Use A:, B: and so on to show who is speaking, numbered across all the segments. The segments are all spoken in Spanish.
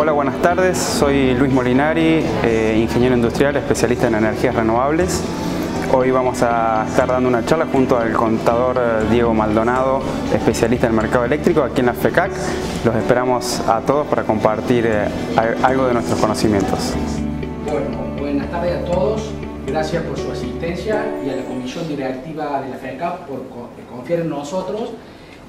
A: Hola, buenas tardes. Soy Luis Molinari, ingeniero industrial, especialista en energías renovables. Hoy vamos a estar dando una charla junto al contador Diego Maldonado, especialista en el mercado eléctrico aquí en la FECAC. Los esperamos a todos para compartir algo de nuestros conocimientos.
B: Bueno, buenas tardes a todos. Gracias por su asistencia y a la comisión directiva de la FECAC por confiar en nosotros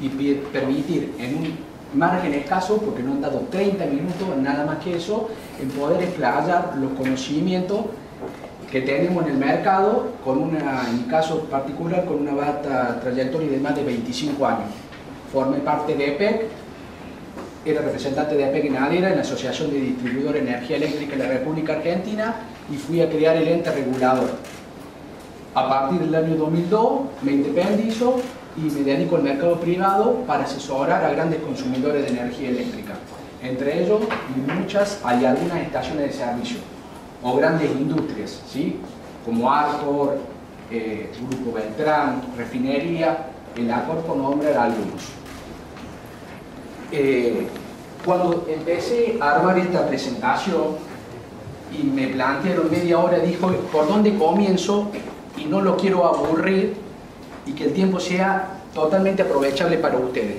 B: y permitir en un margen escaso, porque no han dado 30 minutos, nada más que eso, en poder explayar los conocimientos que tenemos en el mercado, en mi caso particular, con una vasta trayectoria de más de 25 años. Formé parte de EPEC, era representante de EPEC en ADERA, en la Asociación de Distribuidores de Energía Eléctrica de la República Argentina, y fui a crear el ente regulador. A partir del año 2002 me independizo y me dedico al mercado privado para asesorar a grandes consumidores de energía eléctrica. Entre ellos, hay algunas estaciones de servicio o grandes industrias, ¿sí? Como Arcor, Grupo Beltrán, Refinería, el Arcor, por nombrar algunos. Cuando empecé a armar esta presentación y me plantearon media hora, dijo, ¿por dónde comienzo? Y no lo quiero aburrir y que el tiempo sea totalmente aprovechable para ustedes.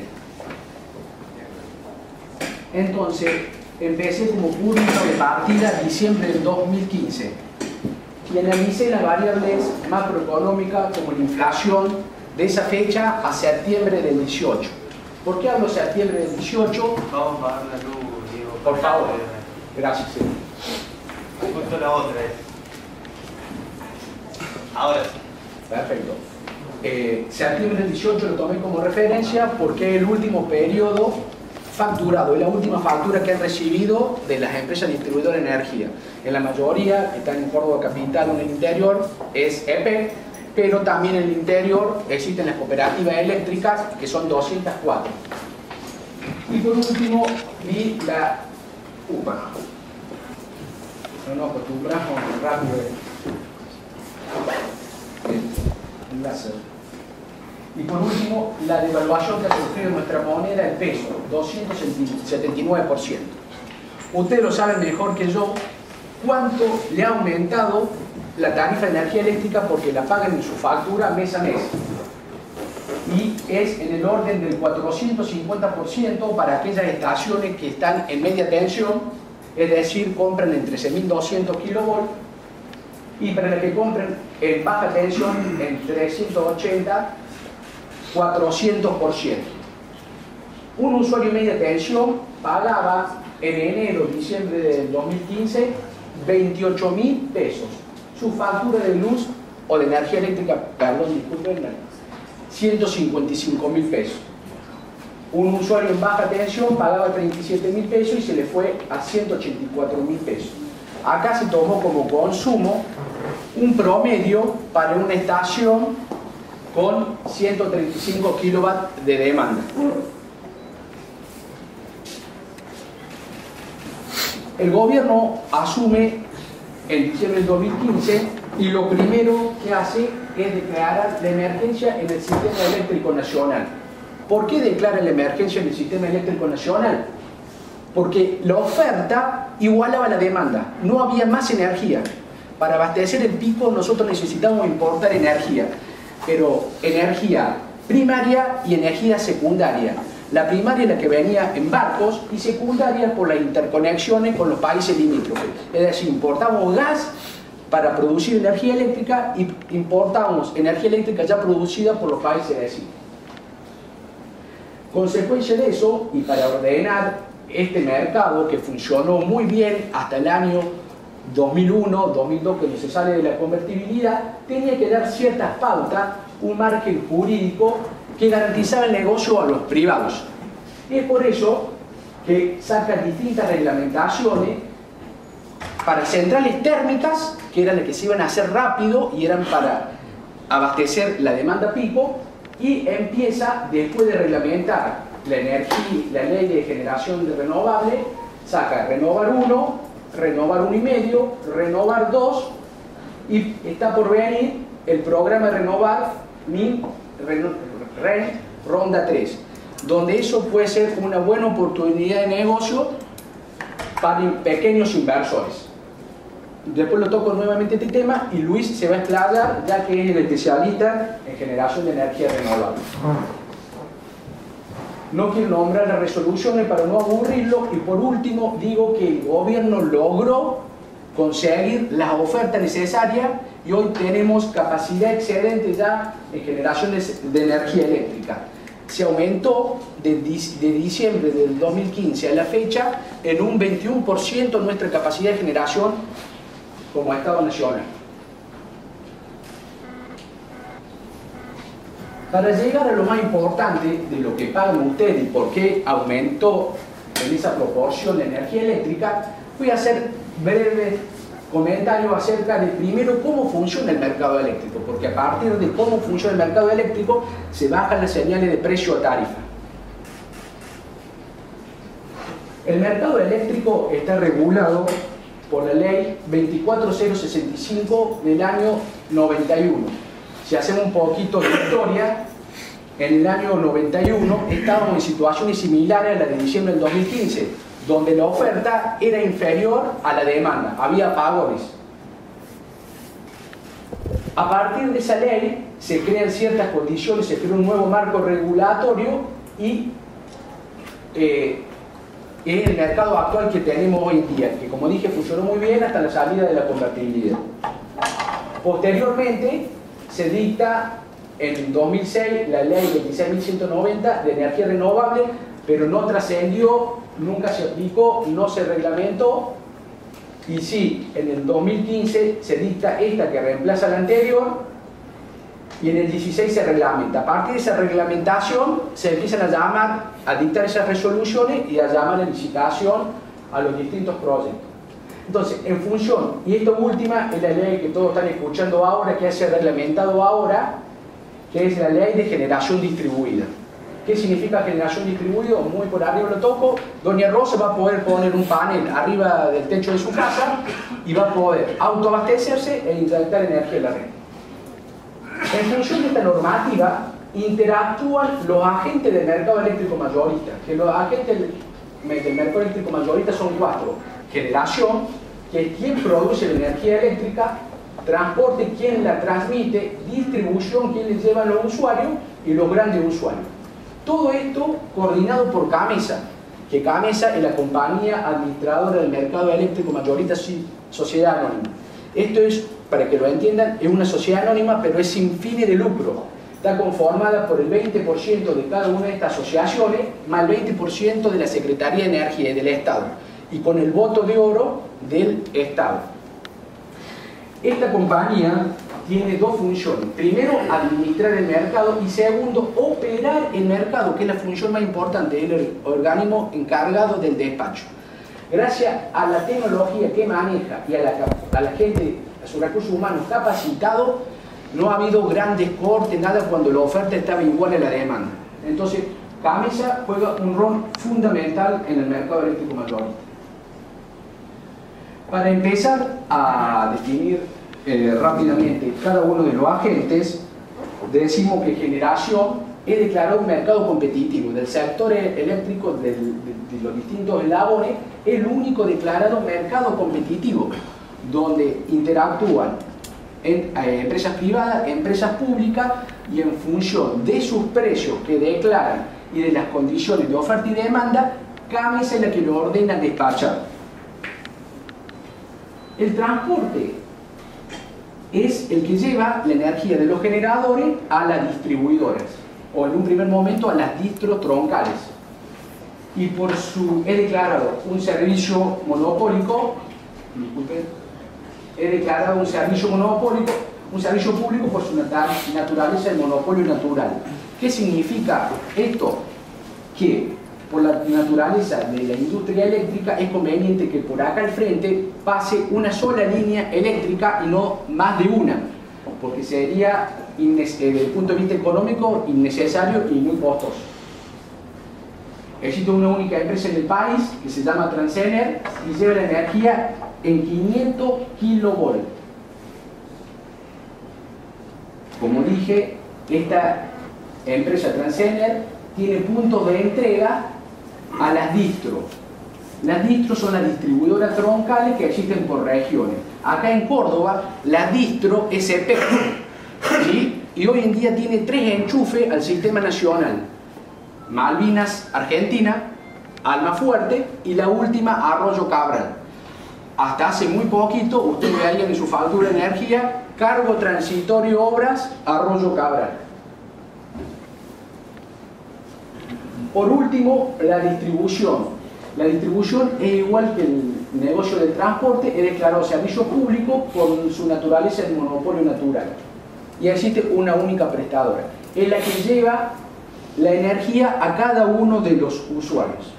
B: Entonces, empecé como punto de partida diciembre del 2015 y analicé las variables macroeconómicas como la inflación de esa fecha a septiembre del 18. ¿Por qué hablo septiembre del 18?
C: Vamos a pagar la luz, Diego.
B: Por favor. Gracias.
C: Justo la otra es. Ahora sí.
B: Perfecto. Septiembre del 18 lo tomé como referencia porque es el último periodo facturado, es la última factura que han recibido de las empresas distribuidoras de energía. En la mayoría, que están en Córdoba capital o en el interior, es EPEC, pero también en el interior existen las cooperativas eléctricas, que son 204. Y por último, vi la UPA. No nos acostumbramos rápido. Láser. Y por último, la devaluación que ha sufrido nuestra moneda, el peso, 279%. Ustedes lo saben mejor que yo cuánto le ha aumentado la tarifa de energía eléctrica porque la pagan en su factura mes a mes. Y es en el orden del 450% para aquellas estaciones que están en media tensión, es decir, compran en 13.200 kilovolts, y para las que compren en baja tensión en 380, 400%. Un usuario media tensión pagaba en enero, diciembre del 2015, 28.000 pesos. Su factura de luz o de energía eléctrica, perdón, disculpen, 155.000 pesos. Un usuario en baja tensión pagaba 37.000 pesos y se le fue a 184.000 pesos. Acá se tomó como consumo un promedio para una estación con 135 kilowatts de demanda. El gobierno asume en diciembre del 2015 y lo primero que hace es declarar la emergencia en el sistema eléctrico nacional. ¿Por qué declara la emergencia en el sistema eléctrico nacional? Porque la oferta igualaba la demanda, no había más energía. Para abastecer el pico nosotros necesitamos importar energía, pero energía primaria y energía secundaria. La primaria es la que venía en barcos y secundaria por las interconexiones con los países limítrofes. Es decir, importamos gas para producir energía eléctrica y importamos energía eléctrica ya producida por los países vecinos. Consecuencia de eso, y para ordenar este mercado que funcionó muy bien hasta el año 2001, 2002, cuando se sale de la convertibilidad, tenía que dar ciertas pautas, un margen jurídico que garantizaba el negocio a los privados. Y es por eso que sacan distintas reglamentaciones para centrales térmicas, que eran las que se iban a hacer rápido y eran para abastecer la demanda pico, y empieza, después de reglamentar la energía, la ley de generación de renovable, saca Renovar 1, Renovar 1,5, Renovar 2 y está por venir el programa Renovar Ronda 3, donde eso puede ser una buena oportunidad de negocio para pequeños inversores. Después lo toco nuevamente este tema y Luis se va a explayar, ya que es el especialista en generación de energía renovable. No quiero nombrar las resoluciones para no aburrirlo, y por último digo que el gobierno logró conseguir las ofertas necesarias y hoy tenemos capacidad excedente ya en generación de energía eléctrica. Se aumentó de diciembre del 2015 a la fecha en un 21% nuestra capacidad de generación como Estado Nacional. Para llegar a lo más importante de lo que pagan ustedes y por qué aumentó en esa proporción la energía eléctrica, voy a hacer breves comentarios acerca de primero cómo funciona el mercado eléctrico, porque a partir de cómo funciona el mercado eléctrico se bajan las señales de precio a tarifa. El mercado eléctrico está regulado por la ley 24065 del año 91. Si hacemos un poquito de historia, en el año 91 estábamos en situaciones similares a la de diciembre del 2015, donde la oferta era inferior a la demanda, había apagones. A partir de esa ley se crean ciertas condiciones, se crea un nuevo marco regulatorio y es el mercado actual que tenemos hoy en día, que como dije funcionó muy bien hasta la salida de la convertibilidad. Posteriormente se dicta en 2006 la ley 26.190 de energía renovable, pero no trascendió, nunca se aplicó, no se reglamentó, y sí, en el 2015 se dicta esta que reemplaza la anterior, y en el 16 se reglamenta. A partir de esa reglamentación se empiezan a llamar, a dictar esas resoluciones y a llamar a licitación a los distintos proyectos. Entonces, en función, y esta última es la ley que todos están escuchando ahora, que se ha reglamentado ahora, que es la ley de generación distribuida. ¿Qué significa generación distribuida? Muy por arriba lo toco. Doña Rosa va a poder poner un panel arriba del techo de su casa y va a poder autoabastecerse e inyectar energía en la red. En función de esta normativa, interactúan los agentes del mercado eléctrico mayorista, que los agentes del mercado eléctrico mayorista son cuatro: generación, que es quien produce la energía eléctrica; transporte, quien la transmite; distribución, quien le lleva a los usuarios; y los grandes usuarios. Todo esto coordinado por CAMESA, que CAMESA es la compañía administradora del mercado eléctrico mayorista, sociedad anónima. Esto es, para que lo entiendan, es una sociedad anónima, pero es sin fines de lucro. Está conformada por el 20% de cada una de estas asociaciones, más el 20% de la Secretaría de Energía y del Estado, y con el voto de oro del Estado. Esta compañía tiene dos funciones: primero, administrar el mercado, y segundo, operar el mercado, que es la función más importante del organismo encargado del despacho. Gracias a la tecnología que maneja y a la gente, a sus recursos humanos capacitados, no ha habido grandes cortes, nada, cuando la oferta estaba igual a la demanda. Entonces, CAMESA juega un rol fundamental en el mercado eléctrico mayorista. Para empezar a definir rápidamente cada uno de los agentes, decimos que generación es declarado un mercado competitivo del sector eléctrico de los distintos eslabones, es el único declarado mercado competitivo, donde interactúan empresas privadas, empresas públicas, y en función de sus precios que declaran y de las condiciones de oferta y demanda, CAMESA es la que lo ordena despachar. El transporte es el que lleva la energía de los generadores a las distribuidoras, o en un primer momento a las distros troncales, y es declarado un servicio monopólico, es declarado un servicio monopólico, un servicio público por su naturaleza de monopolio natural. ¿Qué significa esto? Que por la naturaleza de la industria eléctrica es conveniente que por acá al frente pase una sola línea eléctrica y no más de una, porque sería, desde el punto de vista económico, innecesario y muy costoso. Existe una única empresa en el país que se llama Transener y lleva la energía en 500 kilovolts. Como dije, esta empresa Transener tiene puntos de entrega a las distros. Las distros son las distribuidoras troncales que existen por regiones. Acá en Córdoba, la distro es Epectro, ¿sí? Y hoy en día tiene 3 enchufes al sistema nacional. Malvinas, Argentina, Almafuerte y la última, Arroyo Cabral. Hasta hace muy poquito, ustedes veían en su factura de energía, cargo transitorio obras, Arroyo Cabral. Por último, la distribución. La distribución es igual que el negocio del transporte, es declarado servicio público por su naturaleza de monopolio natural. Y existe una única prestadora. Es la que lleva la energía a cada uno de los usuarios.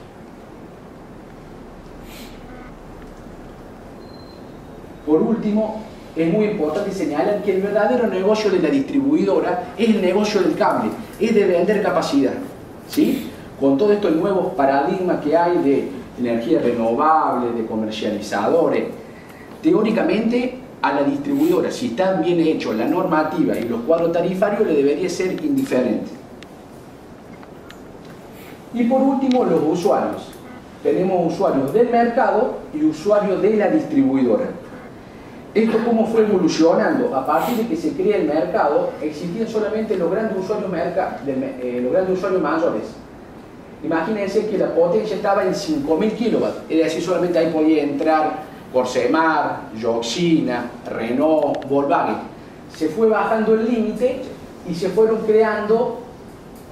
B: Por último, es muy importante señalar que el verdadero negocio de la distribuidora es el negocio del cable, es de vender capacidad, ¿sí? Con todos estos nuevos paradigmas que hay de energía renovable, de comercializadores, teóricamente a la distribuidora, si están bien hechos la normativa y los cuadros tarifarios, le debería ser indiferente. Y por último, los usuarios. Tenemos usuarios del mercado y usuarios de la distribuidora. Esto cómo fue evolucionando. A partir de que se crea el mercado, existían solamente los grandes usuarios, los grandes usuarios mayores. Imagínense que la potencia estaba en 5.000 kilowatts, es decir, solamente ahí podía entrar Corsemar, Yoxina, Renault, Volkswagen. Se fue bajando el límite y se fueron creando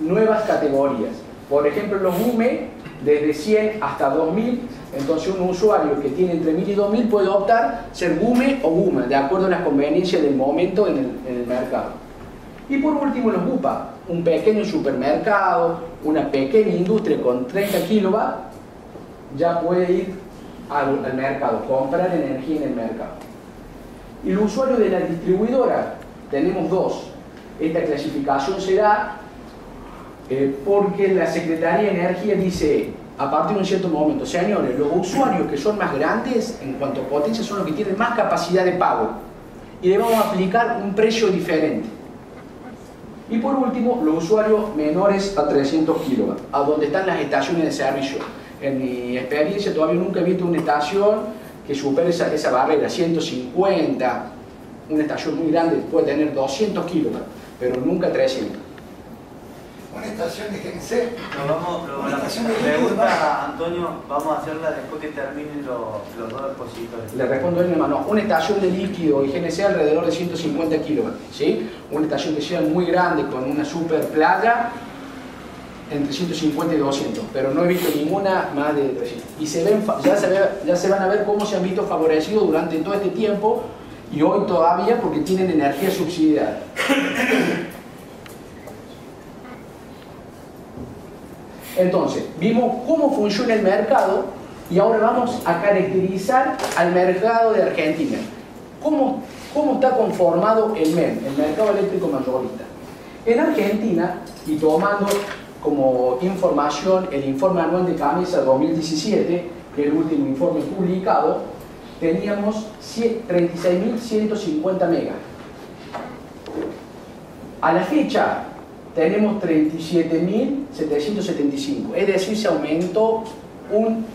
B: nuevas categorías. Por ejemplo, los UME, desde 100 hasta 2000, entonces un usuario que tiene entre 1000 y 2000 puede optar ser GUME o GUMA, de acuerdo a las conveniencias del momento en el mercado. Y por último los UPA, un pequeño supermercado, una pequeña industria con 30 kilowatts, ya puede ir al mercado, comprar energía en el mercado. Y los usuarios de la distribuidora, tenemos 2. Esta clasificación se da porque la Secretaría de Energía dice, a partir de un cierto momento, señores, los usuarios que son más grandes en cuanto a potencia son los que tienen más capacidad de pago y le vamos a aplicar un precio diferente. Y por último, los usuarios menores a 300 kilowatts, a donde están las estaciones de servicio. En mi experiencia todavía nunca he visto una estación que supere esa barrera, 150, una estación muy grande puede tener 200 kilowatts, pero nunca 300.
D: Una estación de GNC.
C: La pregunta, Antonio, vamos a hacerla después que terminen los 2 expositores.
B: Le respondo en mano. Una estación de líquido y GNC alrededor de 150 kilowatts, ¿sí? Una estación que sea muy grande con una super playa entre 150 y 200, pero no he visto ninguna más de 300. Y ya se van a ver cómo se han visto favorecidos durante todo este tiempo y hoy todavía porque tienen energía subsidiada. Entonces, vimos cómo funciona el mercado y ahora vamos a caracterizar al mercado de Argentina. ¿Cómo está conformado el MEM, el mercado eléctrico mayorista? En Argentina, y tomando como información el informe anual de CAMESA 2017, que es el último informe publicado, teníamos 36.150 megas. A la fecha, tenemos 37.775, es decir, se aumentó un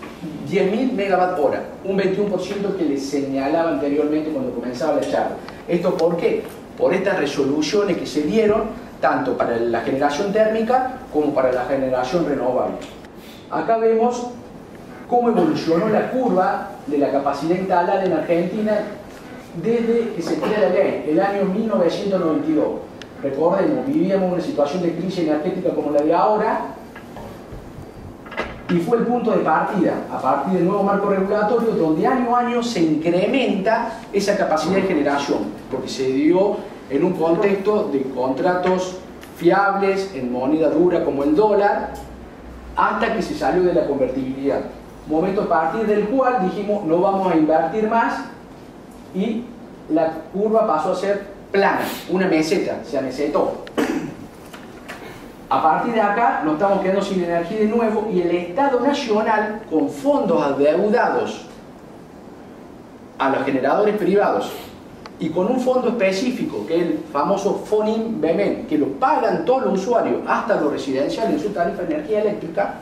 B: 10.000 megawatt hora, un 21% que les señalaba anteriormente cuando comenzaba la charla. ¿Esto por qué? Por estas resoluciones que se dieron, tanto para la generación térmica como para la generación renovable. Acá vemos cómo evolucionó la curva de la capacidad instalada en Argentina desde que se crea la ley, el año 1992. Recordemos, vivíamos una situación de crisis energética como la de ahora y fue el punto de partida, a partir del nuevo marco regulatorio, donde año a año se incrementa esa capacidad de generación, porque se dio en un contexto de contratos fiables, en moneda dura como el dólar, hasta que se salió de la convertibilidad. Momento a partir del cual dijimos no vamos a invertir más y la curva pasó a ser plana, una meseta, se amesetó. A partir de acá nos estamos quedando sin energía de nuevo y el Estado Nacional, con fondos adeudados a los generadores privados y con un fondo específico, que es el famoso FONIM-BEMEN, que lo pagan todos los usuarios, hasta los residenciales en su tarifa de energía eléctrica,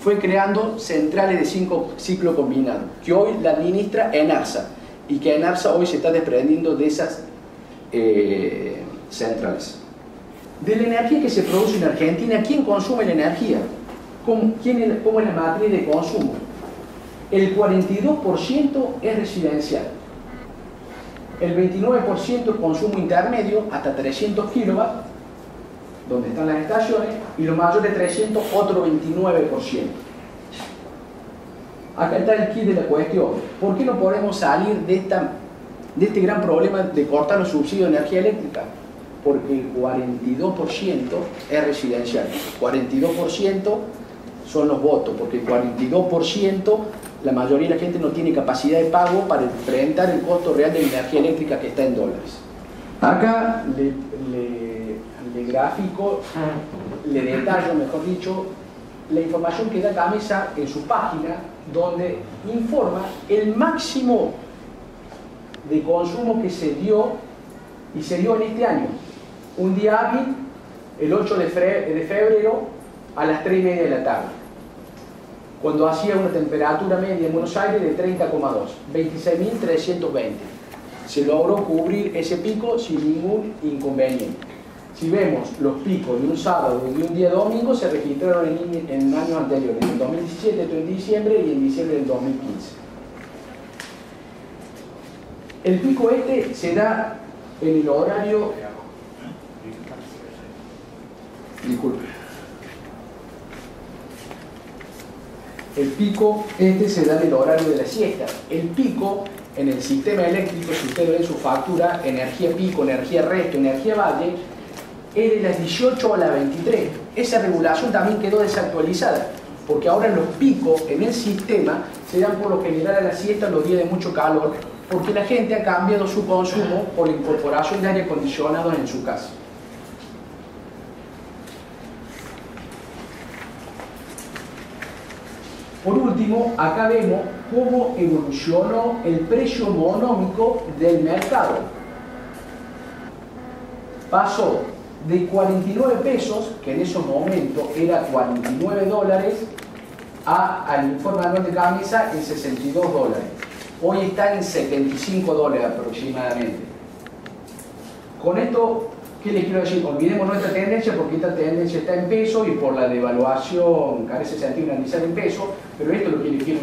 B: fue creando centrales de ciclo combinado, que hoy la administra ENARSA, y que ENARSA hoy se está desprendiendo de esas centrales. De la energía que se produce en Argentina, ¿quién consume la energía? ¿Cómo es la matriz de consumo? El 42% es residencial, el 29% es consumo intermedio, hasta 300 kilowatts, donde están las estaciones, y lo mayor de 300, otro 29%. Acá está el kit de la cuestión. ¿Por qué no podemos salir de este gran problema de cortar los subsidios de energía eléctrica? Porque el 42% es residencial, 42% son los votos, porque el 42% la mayoría de la gente no tiene capacidad de pago para enfrentar el costo real de la energía eléctrica que está en dólares. Acá le gráfico, le detallo, mejor dicho, la información que da Gamesa en su página, donde informa el máximo de consumo que se dio, y se dio en este año. Un día hábil, el 8 de febrero, a las 3:30 de la tarde, cuando hacía una temperatura media en Buenos Aires de 30,2, 26.320. Se logró cubrir ese pico sin ningún inconveniente. Si vemos los picos de un sábado y de un día domingo, se registraron en años anteriores, en 2017, en diciembre y en diciembre del 2015. El pico este se da en el horario... Disculpe. El pico este se da en el horario de la siesta. El pico en el sistema eléctrico, si usted ve en su factura, energía pico, energía resto, energía valle, es de las 18 a las 23. Esa regulación también quedó desactualizada, porque ahora los picos en el sistema se dan por lo general a la siesta, los días de mucho calor, porque la gente ha cambiado su consumo por la incorporación de aire acondicionado en su casa. Por último, acá vemos cómo evolucionó el precio monómico del mercado. Pasó de 49 pesos, que en esos momentos era 49 dólares, al informe anual de Gamesa en 62 dólares. Hoy está en 75 dólares aproximadamente. Con esto, ¿qué les quiero decir? Olvidemos nuestra tendencia, porque esta tendencia está en peso y por la devaluación carece sentido analizar en peso, pero esto es lo que les quiero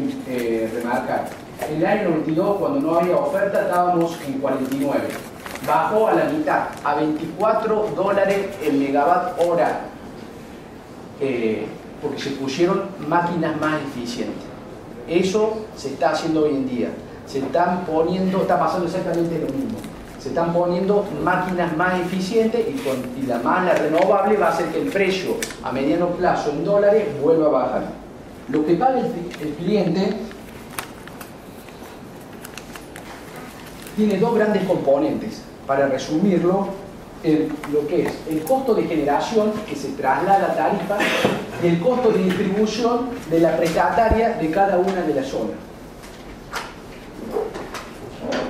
B: remarcar. En el año 92, cuando no había oferta, estábamos en 49. Bajó a la mitad, a 24 dólares el megawatt hora, porque se pusieron máquinas más eficientes. Eso se está haciendo hoy en día. Está pasando exactamente lo mismo. Se están poniendo máquinas más eficientes y la más renovable va a hacer que el precio a mediano plazo en dólares vuelva a bajar. Lo que paga el cliente tiene dos grandes componentes. Para resumirlo, lo que es el costo de generación que se traslada a la tarifa y el costo de distribución de la prestataria de cada una de las zonas.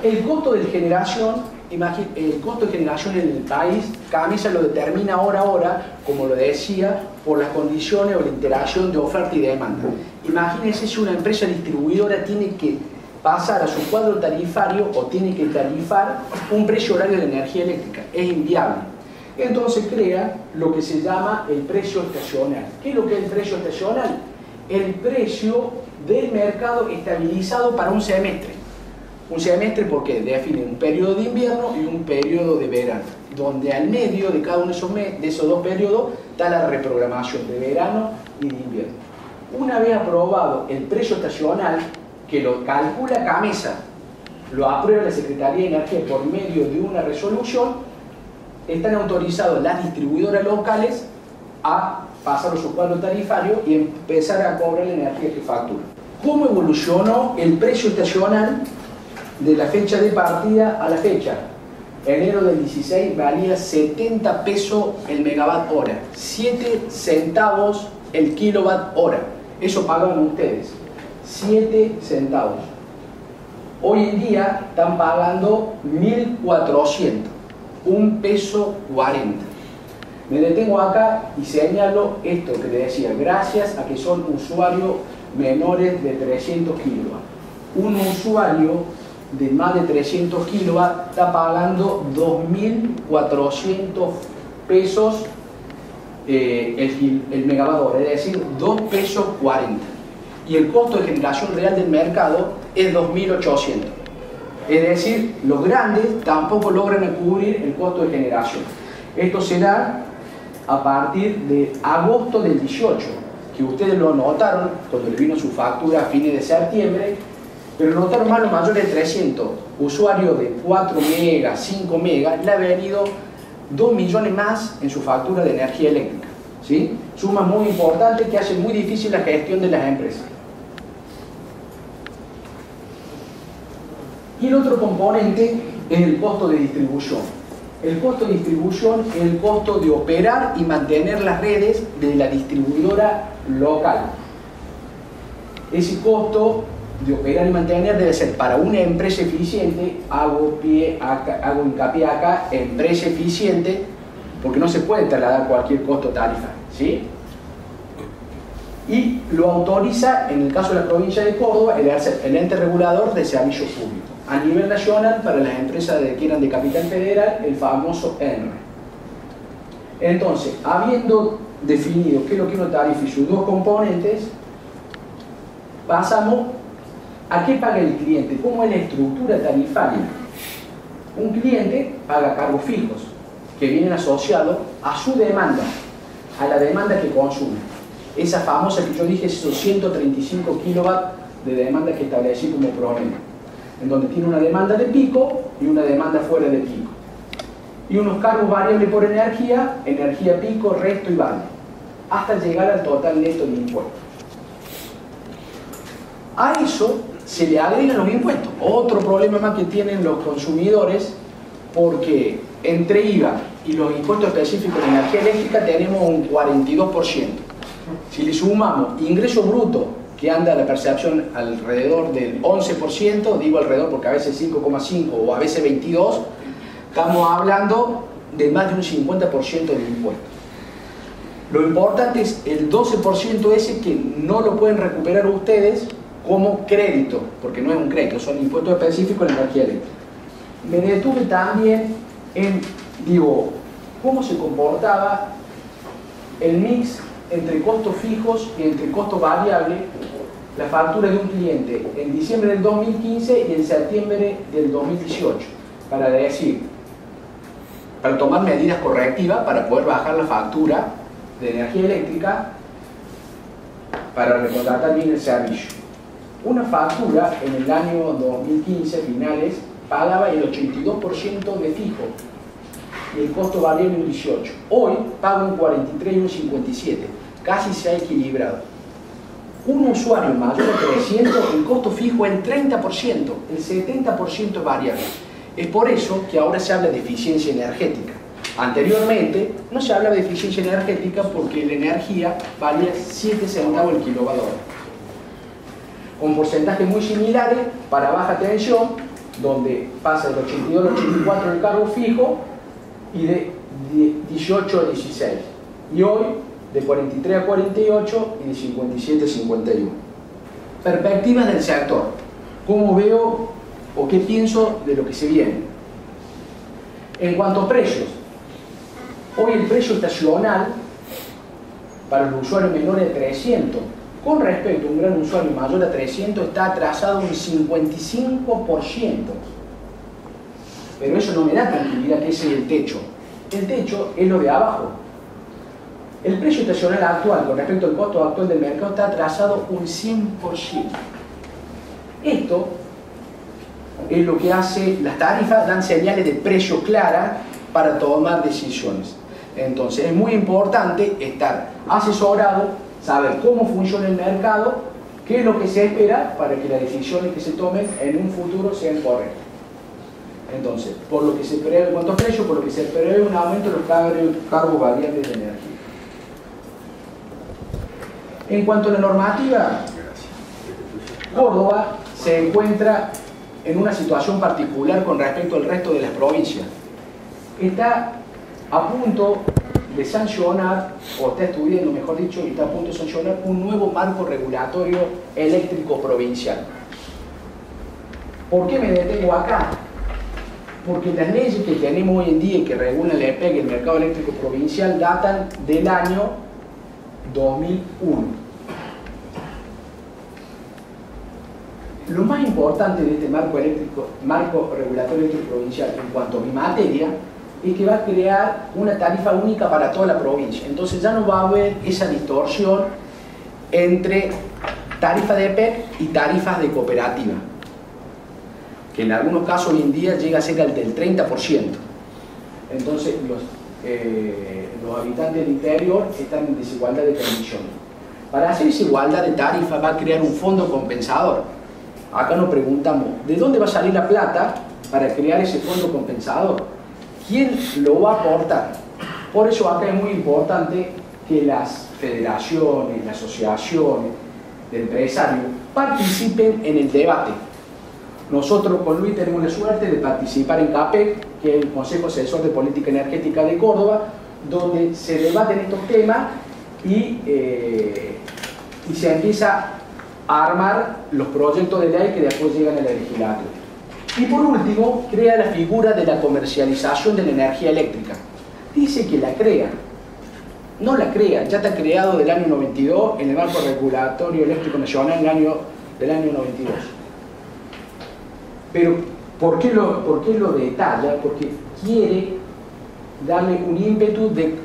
B: El costo de generación en el país, Gamesa lo determina hora, como lo decía, por las condiciones o la interacción de oferta y demanda. Imagínense si una empresa distribuidora tiene que pasar a su cuadro tarifario o tiene que tarifar un precio horario de energía eléctrica. Es inviable. Entonces crea lo que se llama el precio estacional. ¿Qué es lo que es el precio estacional? El precio del mercado estabilizado para un semestre. Un semestre porque define un periodo de invierno y un periodo de verano, donde al medio de cada uno de esos dos periodos está la reprogramación de verano y de invierno. Una vez aprobado el precio estacional, que lo calcula Gamesa, lo aprueba la Secretaría de Energía por medio de una resolución, están autorizados las distribuidoras locales a pasar a su cuadro tarifario y empezar a cobrar la energía que factura. ¿Cómo evolucionó el precio estacional de la fecha de partida a la fecha? Enero del 16 valía 70 pesos el megawatt hora, 7 centavos el kilowatt hora. Eso pagaban ustedes, 7 centavos. Hoy en día están pagando 1.400, 1 peso 40. Me detengo acá y señalo esto que le decía, gracias a que son usuarios menores de 300 kilowatts. Un usuario de más de 300 kilowatts está pagando 2.400 pesos el megawatt hora, es decir, 2 pesos 40. Y el costo de generación real del mercado es 2.800. Es decir, los grandes tampoco logran cubrir el costo de generación. Esto se da a partir de agosto del 18, que ustedes lo notaron cuando le vino su factura a fines de septiembre, pero lo notaron más los mayores de 300. Usuarios de 4 megas, 5 megas, le ha venido 2 millones más en su factura de energía eléctrica. ¿Sí? Suma muy importante que hace muy difícil la gestión de las empresas. Y el otro componente es el costo de distribución. El costo de distribución es el costo de operar y mantener las redes de la distribuidora local. Ese costo de operar y mantener debe ser para una empresa eficiente, hago hincapié acá, empresa eficiente, porque no se puede trasladar cualquier costo tarifario, ¿sí? Y lo autoriza, en el caso de la provincia de Córdoba, el ente regulador de servicios públicos. A nivel nacional, para las empresas que eran de capital federal, el famoso ENRE. Entonces, habiendo definido qué es lo que uno tarifa y sus dos componentes, pasamos a qué paga el cliente, cómo es la estructura tarifaria. Un cliente paga cargos fijos, que vienen asociados a su demanda, a la demanda que consume. Esa famosa que yo dije, esos 135 kilowatts de demanda que establecí como promedio, en donde tiene una demanda de pico y una demanda fuera de pico. Y unos cargos variables por energía, energía pico, resto y vale, hasta llegar al total neto de impuestos. A eso se le agregan los impuestos. Otro problema más que tienen los consumidores, porque entre IVA y los impuestos específicos de energía eléctrica tenemos un 42%. Si le sumamos ingreso bruto, que anda a la percepción alrededor del 11%, digo alrededor porque a veces 5,5 o a veces 22, estamos hablando de más de un 50% de impuestos. Lo importante es el 12% ese que no lo pueden recuperar ustedes como crédito, porque no es un crédito, son impuestos específicos en energía eléctrica. Me detuve también en, cómo se comportaba el mix entre costos fijos y entre costos variables, la factura de un cliente en diciembre del 2015 y en septiembre del 2018, para tomar medidas correctivas para poder bajar la factura de energía eléctrica para recontratar bien el servicio. Una factura en el año 2015, finales, pagaba el 82% de fijo y el costo variable un 18%. Hoy paga un 43 y un 57%. Casi se ha equilibrado. Un usuario mayor de 300, el costo fijo es el 30%, el 70% es variable. Es por eso que ahora se habla de eficiencia energética. Anteriormente no se hablaba de eficiencia energética porque la energía valía 7 centavos el kilowatt hora. Con porcentajes muy similares para baja tensión, donde pasa del 82 al 84 el cargo fijo y de 18 a 16. Y hoy de 43 a 48 y de 57 a 51. Perspectivas del sector. ¿Cómo veo o qué pienso de lo que se viene? En cuanto a precios, hoy el precio estacional para los usuarios menores de 300, con respecto a un gran usuario mayor a 300, está atrasado un 55%. Pero eso no me da tranquilidad que ese es el techo. El techo es lo de abajo. El precio estacional actual con respecto al costo actual del mercado está atrasado un 100%. Esto es lo que hace, las tarifas dan señales de precio claras para tomar decisiones. Entonces es muy importante estar asesorado, saber cómo funciona el mercado, qué es lo que se espera para que las decisiones que se tomen en un futuro sean correctas. Entonces, por lo que se espera en cuanto a precio, por lo que se espera un aumento de los cargos variables de energía. En cuanto a la normativa, Córdoba se encuentra en una situación particular con respecto al resto de las provincias. Está a punto de sancionar, o está estudiando, mejor dicho, y está a punto de sancionar un nuevo marco regulatorio eléctrico provincial. ¿Por qué me detengo acá? Porque las leyes que tenemos hoy en día y que regulan el EPEC, el mercado eléctrico provincial, datan del año 2001. Lo más importante de este marco regulatorio eléctrico provincial en cuanto a mi materia es que va a crear una tarifa única para toda la provincia. Entonces ya no va a haber esa distorsión entre tarifas de EPEC y tarifas de cooperativa, que en algunos casos hoy en día llega a ser el del 30%. Entonces los habitantes del interior están en desigualdad de condiciones. Para hacer esa igualdad de tarifa va a crear un fondo compensador. Acá nos preguntamos, ¿de dónde va a salir la plata para crear ese fondo compensador? ¿Quién lo va a aportar? Por eso acá es muy importante que las federaciones, las asociaciones de empresarios participen en el debate. Nosotros con Luis tenemos la suerte de participar en CAPEC, que es el Consejo Asesor de Política Energética de Córdoba, donde se debaten estos temas y se empieza a armar los proyectos de ley que después llegan a la legislatura. Y por último, crea la figura de la comercialización de la energía eléctrica. Dice que la crea. No la crea, ya está creado del año 92 en el marco regulatorio eléctrico nacional del año 92. Pero, ¿por qué lo detalla? Porque quiere darle un ímpetu de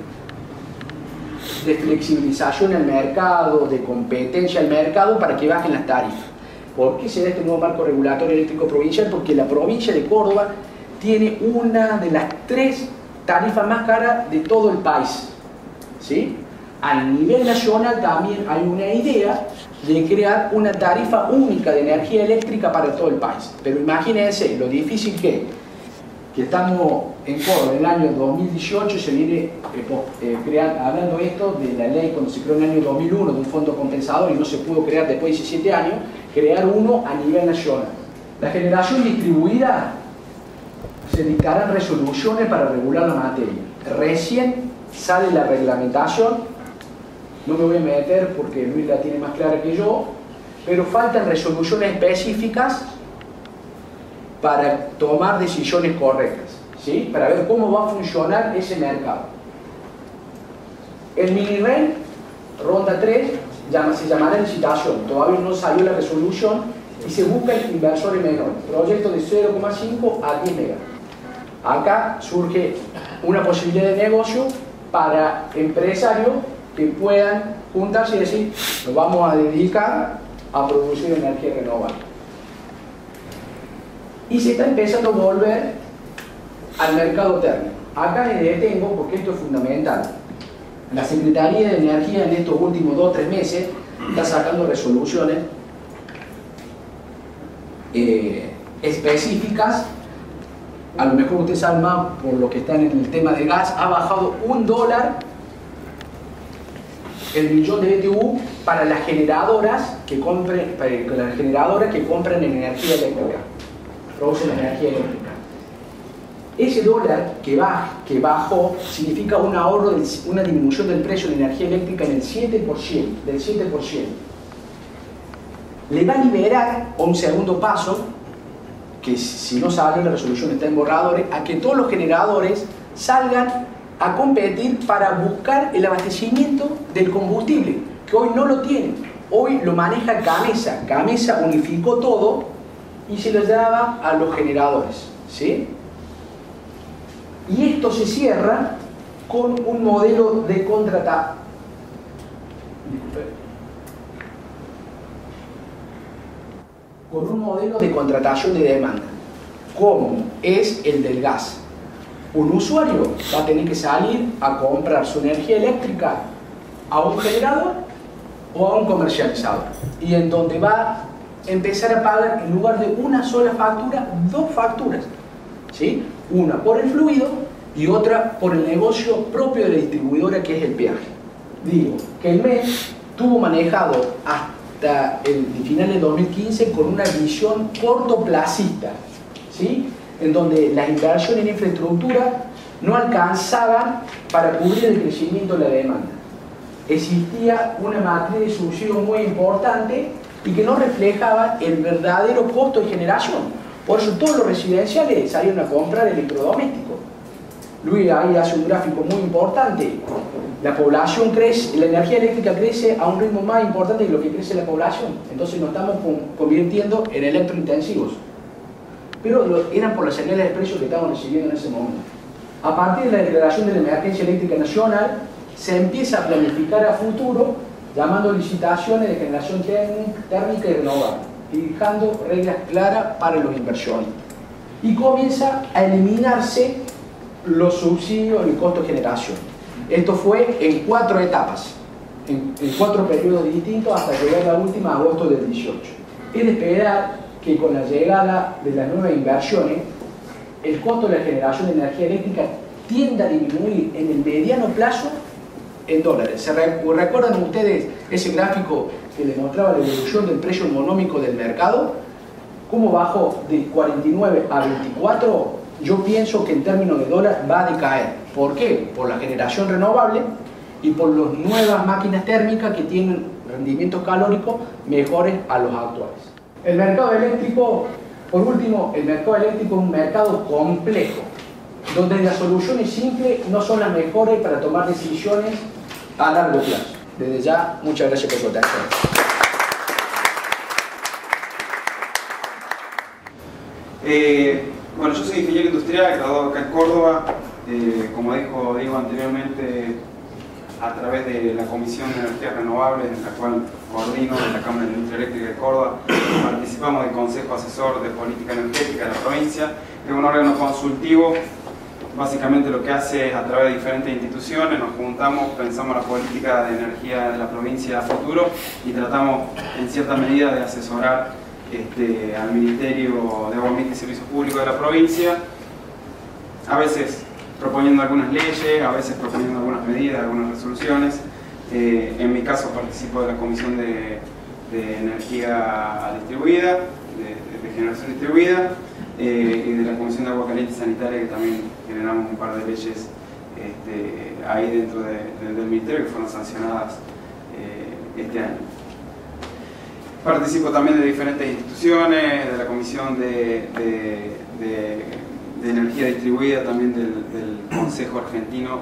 B: flexibilización al mercado, de competencia al mercado para que bajen las tarifas. ¿Por qué se da este nuevo marco regulatorio eléctrico provincial? Porque la provincia de Córdoba tiene una de las 3 tarifas más caras de todo el país, ¿sí? A nivel nacional también hay una idea de crear una tarifa única de energía eléctrica para todo el país. Pero imagínense lo difícil que estamos en Córdoba en el año 2018 se viene hablando esto de la ley cuando se creó en el año 2001 de un fondo compensador y no se pudo crear después de 17 años, crear uno a nivel nacional. La generación distribuida se dictarán resoluciones para regular la materia. Recién sale la reglamentación, no me voy a meter porque Luis la tiene más clara que yo, pero faltan resoluciones específicas para tomar decisiones correctas, ¿sí? Para ver cómo va a funcionar ese mercado. El mini-REN, ronda 3, se llamará licitación, todavía no salió la resolución y se buscan inversores menores, proyectos de 0,5 a 10 megas. Acá surge una posibilidad de negocio para empresarios que puedan juntarse y decir, nos vamos a dedicar a producir energía renovable. Y se está empezando a volver al mercado térmico. Acá me detengo porque esto es fundamental. La Secretaría de Energía en estos últimos 2 o 3 meses está sacando resoluciones específicas. A lo mejor ustedes saben más por lo que están en el tema de gas. Ha bajado $1 el millón de BTU para las generadoras que compran energía eléctrica, producen energía eléctrica. Ese dólar que bajó significa un ahorro, una disminución del precio de la energía eléctrica en el 7%, del 7%. Le va a liberar a un segundo paso, que si no sale la resolución está en borradores, a que todos los generadores salgan a competir para buscar el abastecimiento del combustible, que hoy no lo tienen. Hoy lo maneja Gamesa. Gamesa unificó todo y se lo daba a los generadores, ¿sí? Y esto se cierra con un modelo de contratación. Con un modelo de contratación de demanda, como es el del gas. Un usuario va a tener que salir a comprar su energía eléctrica a un generador o a un comercializador. Y en donde va a empezar a pagar, en lugar de una sola factura, 2 facturas, ¿sí? Una por el fluido y otra por el negocio propio de la distribuidora, que es el peaje. Digo que el MES tuvo manejado hasta el final de 2015 con una visión cortoplacista, ¿sí? En donde las inversiones en infraestructura no alcanzaban para cubrir el crecimiento de la demanda. Existía una matriz de subsidio muy importante y que no reflejaba el verdadero costo de generación. Por eso todos los residenciales salieron a comprar electrodomésticos. Luis ahí hace un gráfico muy importante. La población crece, la energía eléctrica crece a un ritmo más importante que lo que crece la población. Entonces nos estamos convirtiendo en electrointensivos. Pero eran por las señales de precios que estábamos recibiendo en ese momento. A partir de la declaración de la emergencia eléctrica nacional, se empieza a planificar a futuro, llamando licitaciones de generación térmica y renovable, y dejando reglas claras para los inversionistas. Y comienza a eliminarse los subsidios y costo de generación. Esto fue en 4 etapas, en 4 periodos distintos hasta llegar a la última, agosto del 18. Es de esperar que con la llegada de las nuevas inversiones, el costo de la generación de energía eléctrica tienda a disminuir en el mediano plazo en dólares. ¿Recuerdan ustedes ese gráfico que les mostraba la evolución del precio económico del mercado? ¿Cómo bajó de 49 a 24? Yo pienso que en términos de dólar va a decaer. ¿Por qué? Por la generación renovable y por las nuevas máquinas térmicas que tienen rendimientos calóricos mejores a los actuales. El mercado eléctrico, por último, el mercado eléctrico es un mercado complejo, donde las soluciones simples no son las mejores para tomar decisiones a largo plazo. Desde ya, muchas gracias por su atención.
A: Bueno, yo soy ingeniero industrial, graduado acá en Córdoba. Como dijo Diego anteriormente, a través de la Comisión de Energías Renovables, en la cual coordino en la Cámara de Industria Eléctrica de Córdoba, participamos del Consejo Asesor de Política Energética de la provincia. Es un órgano consultivo. Básicamente lo que hace es, a través de diferentes instituciones, nos juntamos, pensamos la política de energía de la provincia a futuro y tratamos en cierta medida de asesorar al Ministerio de Agua Ambiente y Servicios Públicos de la provincia, a veces proponiendo algunas leyes, a veces proponiendo algunas medidas, algunas resoluciones. En mi caso participo de la Comisión de Energía Distribuida, de Generación Distribuida, y de la Comisión de Agua Caliente y Sanitaria, que también generamos un par de leyes ahí dentro del Ministerio que fueron sancionadas este año. Participo también de diferentes instituciones, de la Comisión de Energía Distribuida, también del Consejo Argentino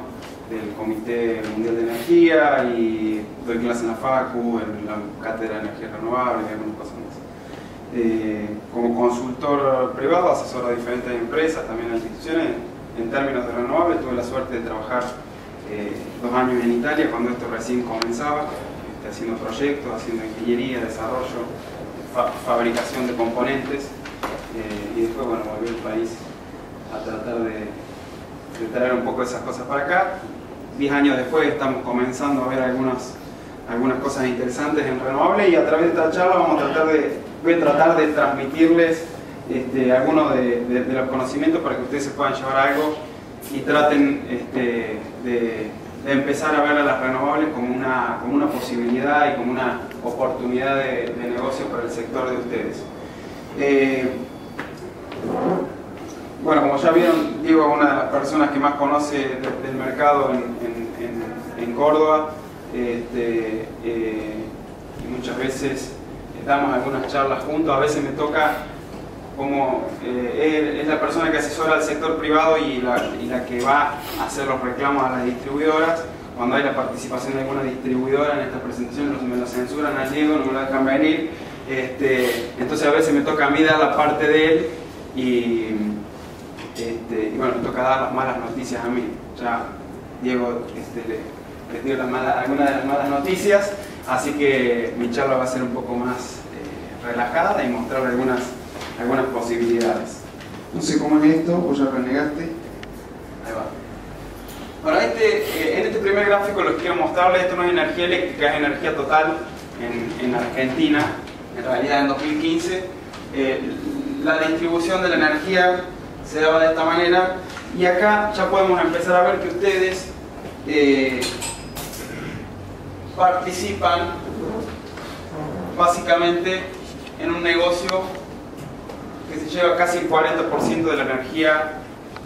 A: del Comité Mundial de Energía, y doy clases en la Facu, en la Cátedra de Energías Renovables y algunas cosas más. Como consultor privado, asesoro a diferentes empresas, también a instituciones. En términos de renovables, tuve la suerte de trabajar 2 años en Italia, cuando esto recién comenzaba, haciendo proyectos, haciendo ingeniería, desarrollo, fabricación de componentes, y después, bueno, volví al país a tratar de traer un poco de esas cosas para acá. 10 años después estamos comenzando a ver algunas cosas interesantes en renovables, y a través de esta charla voy a tratar de transmitirles algunos de los conocimientos para que ustedes se puedan llevar algo y traten de empezar a ver a las renovables como una posibilidad y como una oportunidad de negocio para el sector de ustedes. Bueno, como ya vieron, Diego es una de las personas que más conoce del mercado en Córdoba, y muchas veces damos algunas charlas juntos. A veces me toca como él es la persona que asesora al sector privado y la que va a hacer los reclamos a las distribuidoras. Cuando hay la participación de alguna distribuidora en estas presentaciones, me lo censuran al Diego, no me lo dejan venir. Entonces a veces me toca a mí dar la parte de él y bueno, me toca dar las malas noticias a mí. Ya Diego les dio algunas de las malas noticias, así que mi charla va a ser un poco más relajada y mostrar algunas posibilidades. No sé cómo es esto, vos ya renegaste. Ahí va. Bueno, en este primer gráfico lo que quiero mostrarles, esto no es energía eléctrica, es energía total en Argentina, en realidad en 2015. La distribución de la energía se daba de esta manera, y acá ya podemos empezar a ver que ustedes participan básicamente en un negocio que se lleva casi el 40% de la energía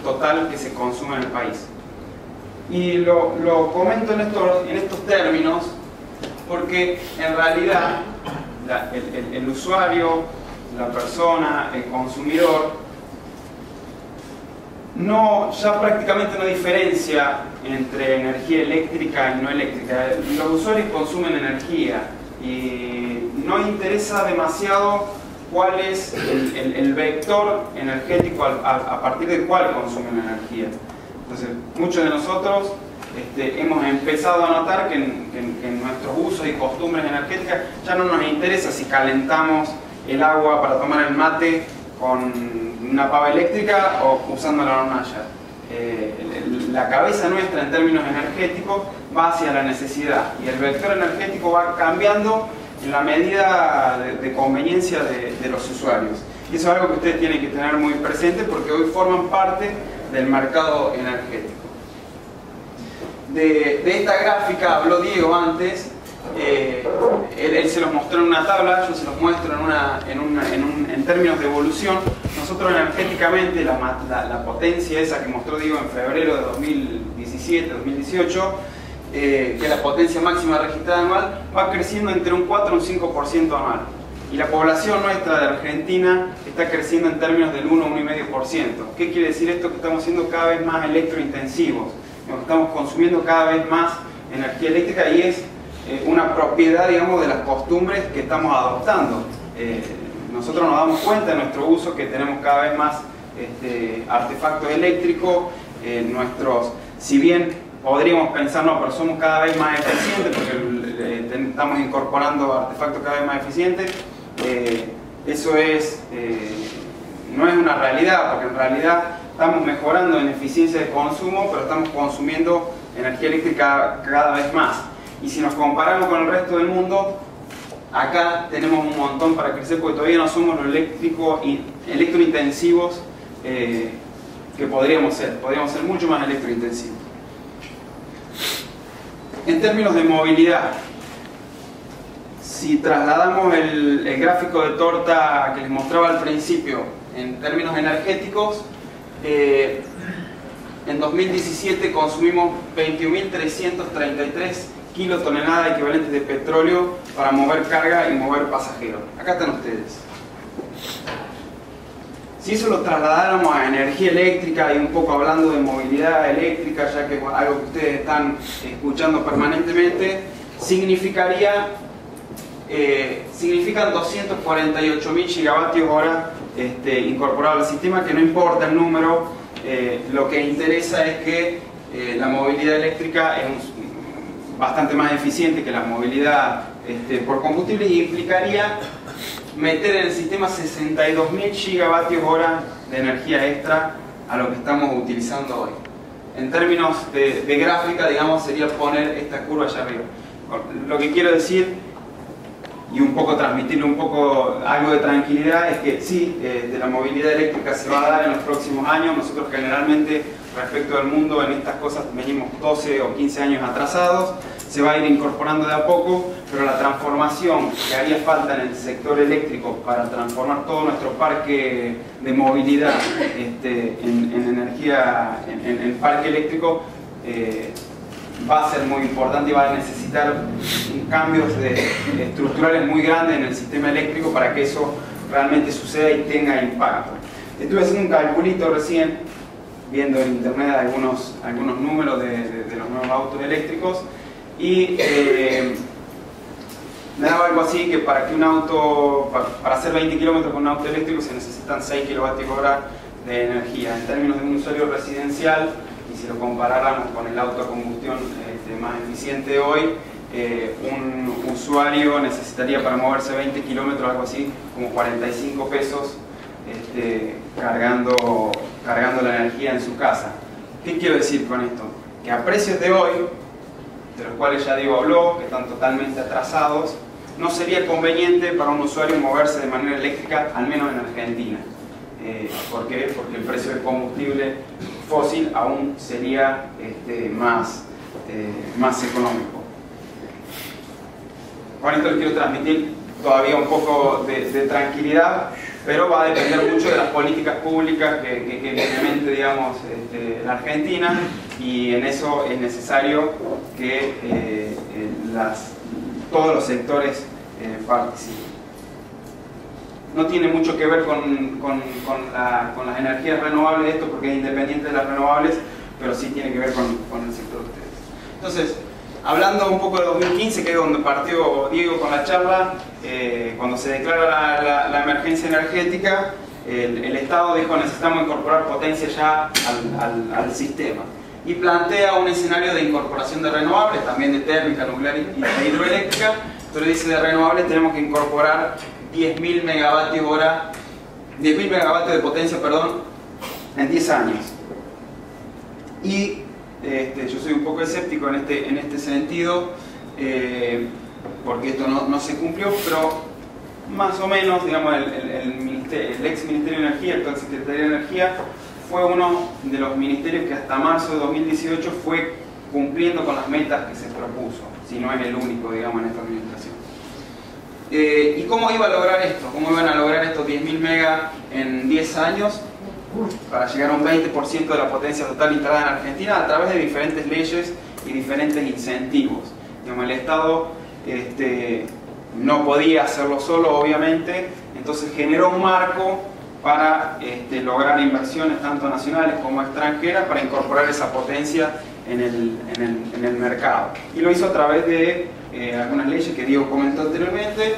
A: total que se consume en el país. Y lo comento en estos términos porque en realidad el usuario, la persona, el consumidor, ya prácticamente no diferencia entre energía eléctrica y no eléctrica. Los usuarios consumen energía y no interesa demasiado cuál es el vector energético a partir del cual consumen energía. Entonces, muchos de nosotros hemos empezado a notar que en nuestros usos y costumbres energéticas ya no nos interesa si calentamos el agua para tomar el mate con una pava eléctrica o usando la hornalla. La cabeza nuestra en términos energéticos va hacia la necesidad y el vector energético va cambiando en la medida de conveniencia de los usuarios. Y eso es algo que ustedes tienen que tener muy presente porque hoy forman parte del mercado energético. De esta gráfica habló Diego antes. Él se los mostró en una tabla, yo se los muestro en términos de evolución. Nosotros energéticamente, la potencia esa que mostró Diego en febrero de 2017-2018, que es la potencia máxima registrada anual, va creciendo entre un 4 y un 5% anual. Y la población nuestra de Argentina está creciendo en términos del 1-1,5%. ¿Qué quiere decir esto? Que estamos siendo cada vez más electrointensivos. Estamos consumiendo cada vez más energía eléctrica y es una propiedad, digamos, de las costumbres que estamos adoptando. Nosotros nos damos cuenta en nuestro uso que tenemos cada vez más artefactos eléctricos. Si bien podríamos pensar, no, pero somos cada vez más eficientes porque estamos incorporando artefactos cada vez más eficientes, eso no es una realidad, porque en realidad estamos mejorando en eficiencia de consumo, pero estamos consumiendo energía eléctrica cada vez más. Y si nos comparamos con el resto del mundo, acá tenemos un montón para crecer porque todavía no somos los electrointensivos que podríamos ser mucho más electrointensivos. En términos de movilidad, si trasladamos el gráfico de torta que les mostraba al principio en términos energéticos, en 2017 consumimos 21.333 kilotoneladas equivalentes de petróleo para mover carga y mover pasajeros. Acá están ustedes. Si eso lo trasladáramos a energía eléctrica y un poco hablando de movilidad eléctrica, ya que es algo que ustedes están escuchando permanentemente, significan 248.000 gigavatios hora incorporados al sistema, que no importa el número, lo que interesa es que la movilidad eléctrica es bastante más eficiente que la movilidad por combustible y implicaría meter en el sistema 62.000 gigavatios hora de energía extra a lo que estamos utilizando hoy. En términos de gráfica, digamos, sería poner esta curva allá arriba. Lo que quiero decir, y un poco transmitirle un poco algo de tranquilidad, es que sí, de la movilidad eléctrica se va a dar en los próximos años. Nosotros generalmente, respecto al mundo, en estas cosas venimos 12 o 15 años atrasados. Se va a ir incorporando de a poco, pero la transformación que haría falta en el sector eléctrico para transformar todo nuestro parque de movilidad en energía, en parque eléctrico, va a ser muy importante y va a necesitar cambios estructurales muy grandes en el sistema eléctrico para que eso realmente suceda y tenga impacto. Estuve haciendo un calculito recién, viendo en internet algunos números de los nuevos autos eléctricos, y me daba algo así que para que un auto, para hacer 20 kilómetros con un auto eléctrico se necesitan 6 kilovatios hora de energía. En términos de un usuario residencial, y si lo comparáramos con el auto a combustión más eficiente hoy, un usuario necesitaría para moverse 20 kilómetros, algo así, como 45 pesos cargando la energía en su casa. ¿Qué quiero decir con esto? Que a precios de hoy, de los cuales ya Diego habló, que están totalmente atrasados, no sería conveniente para un usuario moverse de manera eléctrica, al menos en Argentina. ¿Por qué? Porque el precio del combustible fósil aún sería más económico. Con esto les quiero transmitir todavía un poco de tranquilidad, pero va a depender mucho de las políticas públicas que implemente, digamos, la Argentina, y en eso es necesario que todos los sectores participen. No tiene mucho que ver con las energías renovables esto, porque es independiente de las renovables, pero sí tiene que ver con el sector de ustedes. Entonces, hablando un poco de 2015, que es donde partió Diego con la charla, cuando se declara la emergencia energética, el Estado dijo: necesitamos incorporar potencia ya al sistema. Y plantea un escenario de incorporación de renovables, también de térmica, nuclear y de hidroeléctrica. Entonces dice: de renovables tenemos que incorporar 10.000 megavatios de potencia, perdón, en 10 años. Y yo soy un poco escéptico en este sentido, porque esto no se cumplió, pero más o menos, digamos, el ex Ministerio de Energía, el actual Secretario de Energía, fue uno de los ministerios que hasta marzo de 2018 fue cumpliendo con las metas que se propuso, si no es el único, digamos, en esta administración. ¿Y cómo iba a lograr esto? ¿Cómo iban a lograr estos 10.000 megas en 10 años? Para llegar a un 20% de la potencia total instalada en Argentina, a través de diferentes leyes y diferentes incentivos. Digamos, el Estado no podía hacerlo solo, obviamente, entonces generó un marco para lograr inversiones tanto nacionales como extranjeras para incorporar esa potencia en el mercado. Y lo hizo a través de algunas leyes que Diego comentó anteriormente,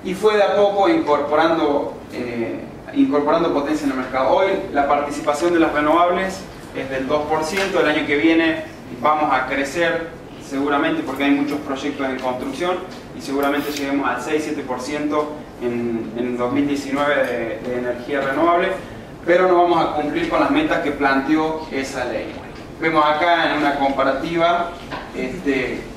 A: y fue de a poco incorporando potencia en el mercado. Hoy la participación de las renovables es del 2%, el año que viene vamos a crecer seguramente porque hay muchos proyectos en construcción y seguramente lleguemos al 6-7% en 2019 de energía renovable, pero no vamos a cumplir con las metas que planteó esa ley. Vemos acá en una comparativa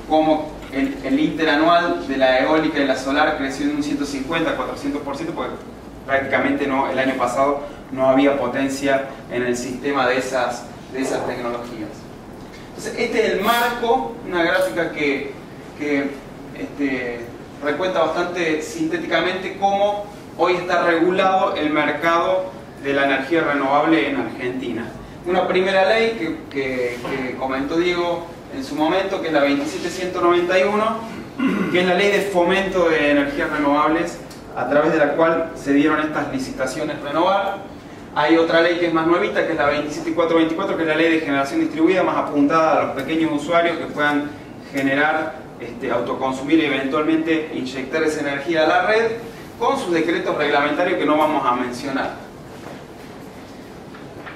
A: cómo el interanual de la eólica y la solar creció en un 150-400%, porque prácticamente el año pasado no había potencia en el sistema de esas tecnologías. Entonces, este es el marco, una gráfica que recuenta bastante sintéticamente cómo hoy está regulado el mercado de la energía renovable en Argentina. Una primera ley que comentó Diego en su momento, que es la 27191, que es la ley de fomento de energías renovables, a través de la cual se dieron estas licitaciones Renovar. Hay otra ley que es más nuevita, que es la 27424, que es la ley de generación distribuida, más apuntada a los pequeños usuarios que puedan generar, autoconsumir y eventualmente inyectar esa energía a la red, con sus decretos reglamentarios que no vamos a mencionar.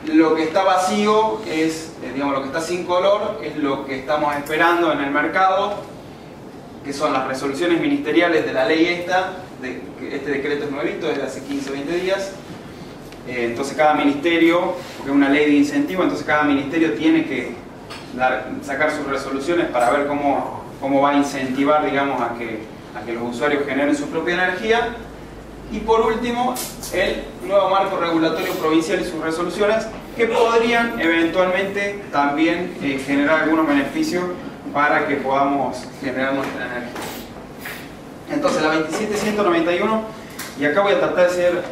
A: Lo que está vacío es, digamos, lo que está sin color, es lo que estamos esperando en el mercado, que son las resoluciones ministeriales de la ley este decreto es nuevito, desde hace 15 o 20 días. Entonces cada ministerio, porque es una ley de incentivo, entonces cada ministerio tiene que sacar sus resoluciones para ver cómo va a incentivar, digamos, a que los usuarios generen su propia energía. Y por último, el nuevo marco regulatorio provincial y sus resoluciones, que podrían eventualmente también generar algunos beneficios para que podamos generar nuestra energía. Entonces, la 27191, y acá voy a tratar de ser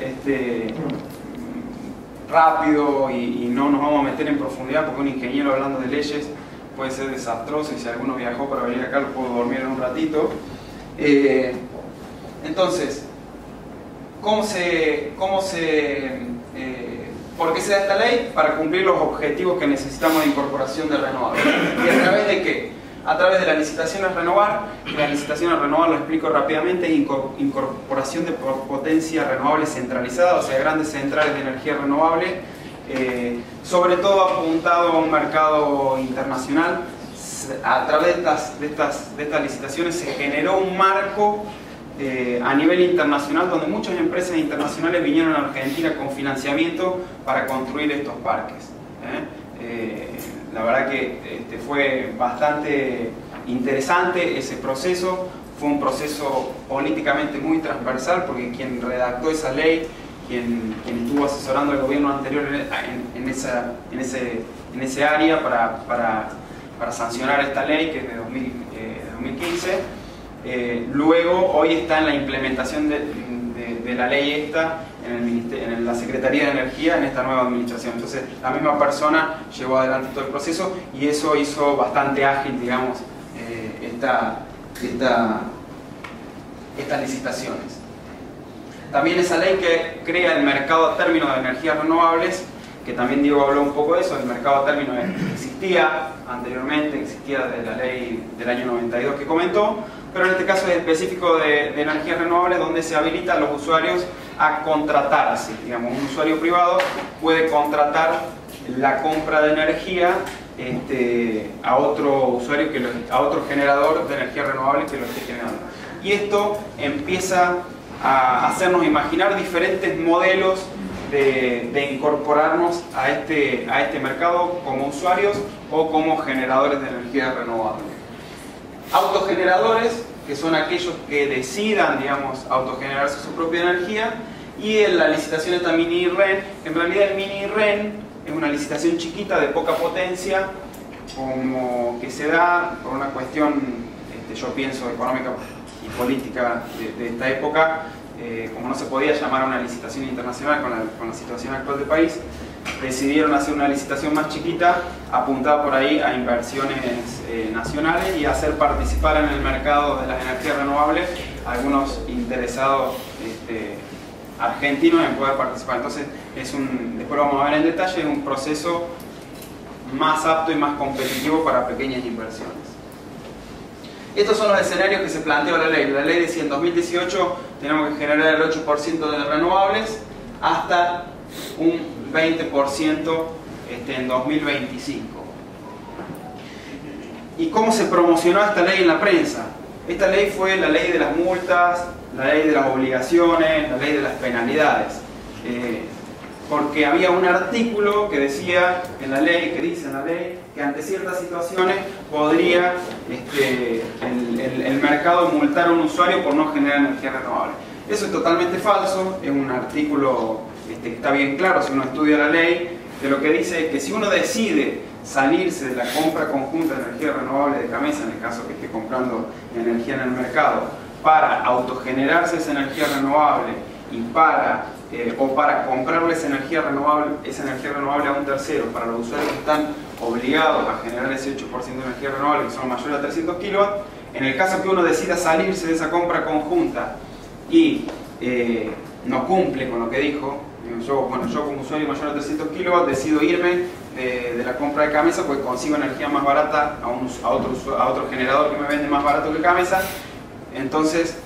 A: rápido y no nos vamos a meter en profundidad, porque un ingeniero hablando de leyes puede ser desastroso, y si alguno viajó para venir acá lo puedo dormir en un ratito. Entonces, ¿por qué se da esta ley? Para cumplir los objetivos que necesitamos de incorporación de renovables. ¿Y a través de qué? A través de la licitación a renovar. La licitación a renovar, lo explico rápidamente, es incorporación de potencia renovable centralizada, o sea, grandes centrales de energía renovable, sobre todo apuntado a un mercado internacional. A través de estas licitaciones se generó un marco a nivel internacional, donde muchas empresas internacionales vinieron a Argentina con financiamiento para construir estos parques. La verdad que fue bastante interesante ese proceso. Fue un proceso políticamente muy transversal, porque quien redactó esa ley, quien estuvo asesorando al gobierno anterior en ese área para sancionar esta ley, que es de 2015, luego hoy está en la implementación de de la ley esta en la Secretaría de Energía en esta nueva administración. Entonces la misma persona llevó adelante todo el proceso y eso hizo bastante ágil, digamos, estas licitaciones. También esa ley que crea el mercado a término de energías renovables, que también Diego habló un poco de eso. El mercado a término existía anteriormente, existía desde la ley del año 92 que comentó, pero en este caso es específico de energías renovables, donde se habilita a los usuarios a contratarse. Digamos, un usuario privado puede contratar la compra de energía a otro usuario, a otro generador de energía renovable que lo esté generando. Y esto empieza a hacernos imaginar diferentes modelos de incorporarnos a este mercado como usuarios o como generadores de energía renovable. Autogeneradores, que son aquellos que decidan, digamos, autogenerarse su propia energía, y en la licitación esta mini REN. En realidad el mini REN es una licitación chiquita de poca potencia, como que se da por una cuestión, yo pienso, económica y política de esta época. Como no se podía llamar a una licitación internacional con la situación actual del país, decidieron hacer una licitación más chiquita, apuntada por ahí a inversiones nacionales y hacer participar en el mercado de las energías renovables algunos interesados argentinos en poder participar. Entonces, después lo vamos a ver en detalle, es un proceso más apto y más competitivo para pequeñas inversiones. Estos son los escenarios que se planteó la ley. La ley decía en 2018 tenemos que generar el 8% de renovables hasta un 20% en 2025. ¿Y cómo se promocionó esta ley en la prensa? Esta ley fue la ley de las multas, la ley de las obligaciones, la ley de las penalidades. Porque había un artículo que decía en la ley, que dice en la ley, que ante ciertas situaciones podría el mercado multar a un usuario por no generar energía renovable. Eso es totalmente falso, es un artículo que está bien claro si uno estudia la ley, que lo que dice es que si uno decide salirse de la compra conjunta de energía renovable de Gamesa, en el caso que esté comprando energía en el mercado, para autogenerarse esa energía renovable y para comprarle esa energía renovable a un tercero, para los usuarios que están obligados a generar ese 8% de energía renovable, que son mayores a 300 kW, en el caso que uno decida salirse de esa compra conjunta y no cumple con lo que dijo, yo como usuario mayor a 300 kW decido irme de la compra de Gamesa porque consigo energía más barata a otro generador que me vende más barato que Gamesa, entonces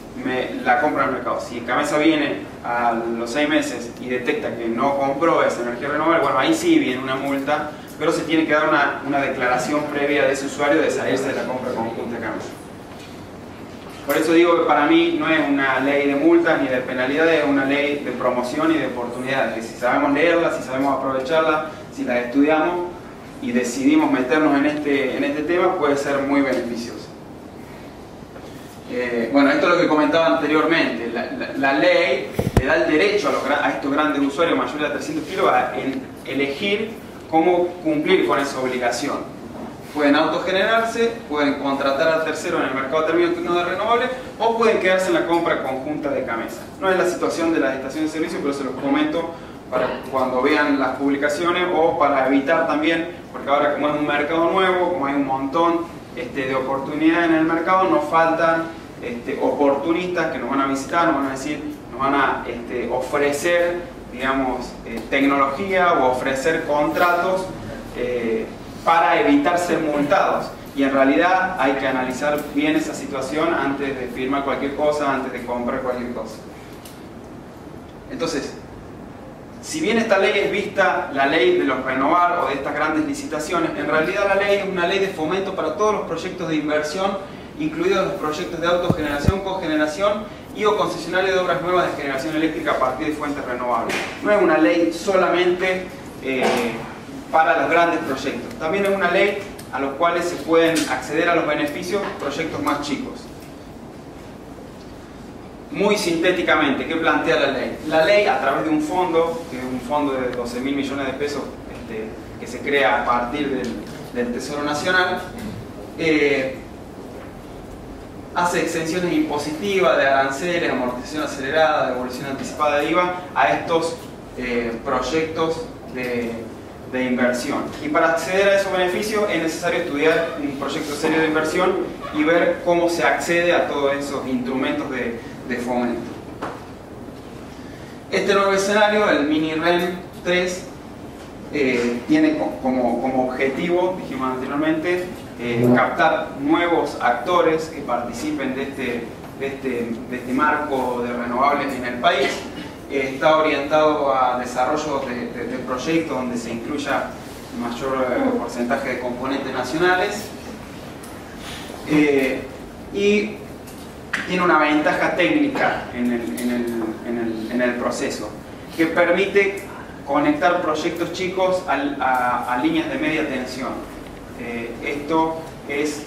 A: la compro en el mercado. Si Gamesa viene a los 6 meses y detecta que no compró esa energía renovable, bueno, ahí sí viene una multa, pero se tiene que dar una declaración previa de ese usuario de salirse de la compra conjunta de Gamesa. Por eso digo que para mí no es una ley de multas ni de penalidades, es una ley de promoción y de oportunidades, que si sabemos leerla, si sabemos aprovecharla, si la estudiamos y decidimos meternos en este tema, puede ser muy beneficioso. Bueno, esto es lo que comentaba anteriormente. La ley le da el derecho a estos grandes usuarios mayores a 300 kilos a elegir cómo cumplir con esa obligación. Pueden autogenerarse, pueden contratar al tercero en el mercado a término de renovables o pueden quedarse en la compra conjunta de Gamesa. No es la situación de las estaciones de servicio, pero se los comento para cuando vean las publicaciones o para evitar también, porque ahora como es un mercado nuevo, como hay un montón de oportunidades en el mercado, nos faltan oportunistas que nos van a visitar, nos van a decir, nos van a ofrecer, digamos, tecnología o ofrecer contratos para evitar ser multados. Y en realidad hay que analizar bien esa situación antes de firmar cualquier cosa, antes de comprar cualquier cosa. Entonces, si bien esta ley es vista la ley de los renovar o de estas grandes licitaciones, en realidad la ley es una ley de fomento para todos los proyectos de inversión, incluidos los proyectos de autogeneración, cogeneración y o concesionario de obras nuevas de generación eléctrica a partir de fuentes renovables. No es una ley solamente para los grandes proyectos, también es una ley a los cuales se pueden acceder a los beneficios proyectos más chicos. Muy sintéticamente, ¿qué plantea la ley? La ley, a través de un fondo, que es un fondo de 12.000 millones de pesos que se crea a partir del Tesoro Nacional, hace exenciones impositivas de aranceles, amortización acelerada, devolución anticipada de IVA a estos proyectos de inversión. Y para acceder a esos beneficios es necesario estudiar un proyecto serio de inversión y ver cómo se accede a todos esos instrumentos de fomento. Este nuevo escenario, el Mini REN 3, tiene como objetivo, dijimos anteriormente, captar nuevos actores que participen de este marco de renovables en el país. Está orientado a desarrollo de proyectos donde se incluya mayor porcentaje de componentes nacionales, y tiene una ventaja técnica en el proceso que permite conectar proyectos chicos a líneas de media tensión. Esto es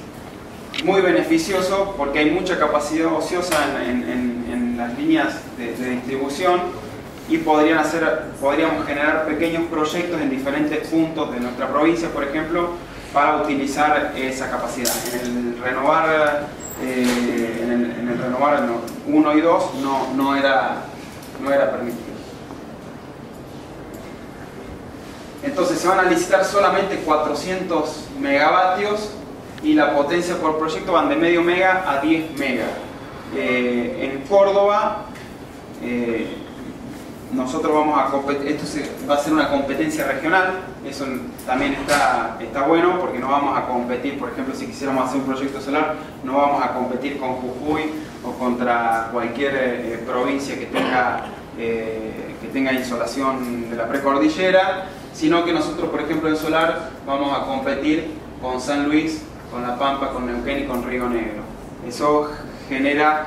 A: muy beneficioso porque hay mucha capacidad ociosa en las líneas de distribución y podríamos generar pequeños proyectos en diferentes puntos de nuestra provincia, por ejemplo, para utilizar esa capacidad. En el renovar 1 y 2 no era permitido. Entonces se van a licitar solamente 400 megavatios y la potencia por proyecto van de medio mega a 10 mega. En Córdoba nosotros vamos a competir, esto va a ser una competencia regional, eso también está bueno porque no vamos a competir, por ejemplo, si quisiéramos hacer un proyecto solar, no vamos a competir con Jujuy o contra cualquier provincia que tenga insolación de la precordillera, sino que nosotros, por ejemplo, en solar vamos a competir con San Luis, con La Pampa, con Neuquén y con Río Negro. Eso genera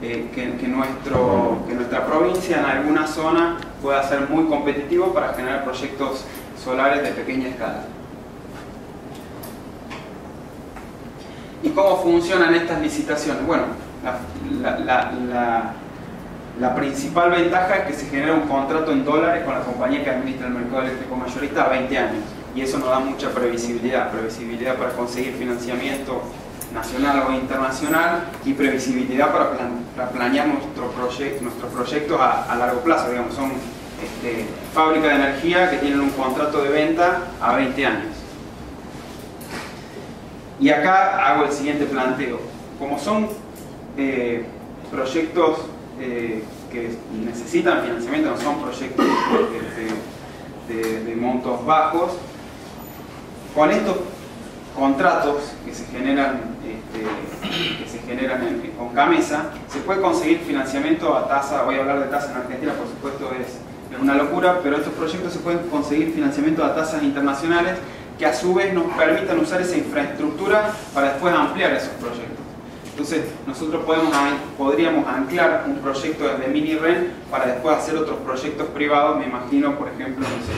A: que nuestra provincia en alguna zona pueda ser muy competitivo para generar proyectos solares de pequeña escala. ¿Y cómo funcionan estas licitaciones? Bueno, la principal ventaja es que se genera un contrato en dólares con la compañía que administra el mercado eléctrico mayorista a 20 años. Y eso nos da mucha previsibilidad para conseguir financiamiento nacional o internacional y previsibilidad para planear nuestros proyectos a largo plazo. Digamos, son fábricas de energía que tienen un contrato de venta a 20 años. Y acá hago el siguiente planteo. Como son proyectos que necesitan financiamiento, no son proyectos de montos bajos, con estos contratos que se generan con CAMESA, se puede conseguir financiamiento a tasa. Voy a hablar de tasa en Argentina, por supuesto es una locura, pero estos proyectos se pueden conseguir financiamiento a tasas internacionales que a su vez nos permitan usar esa infraestructura para después ampliar esos proyectos. Entonces nosotros podríamos anclar un proyecto desde Mini REN para después hacer otros proyectos privados. Me imagino, por ejemplo, no sé,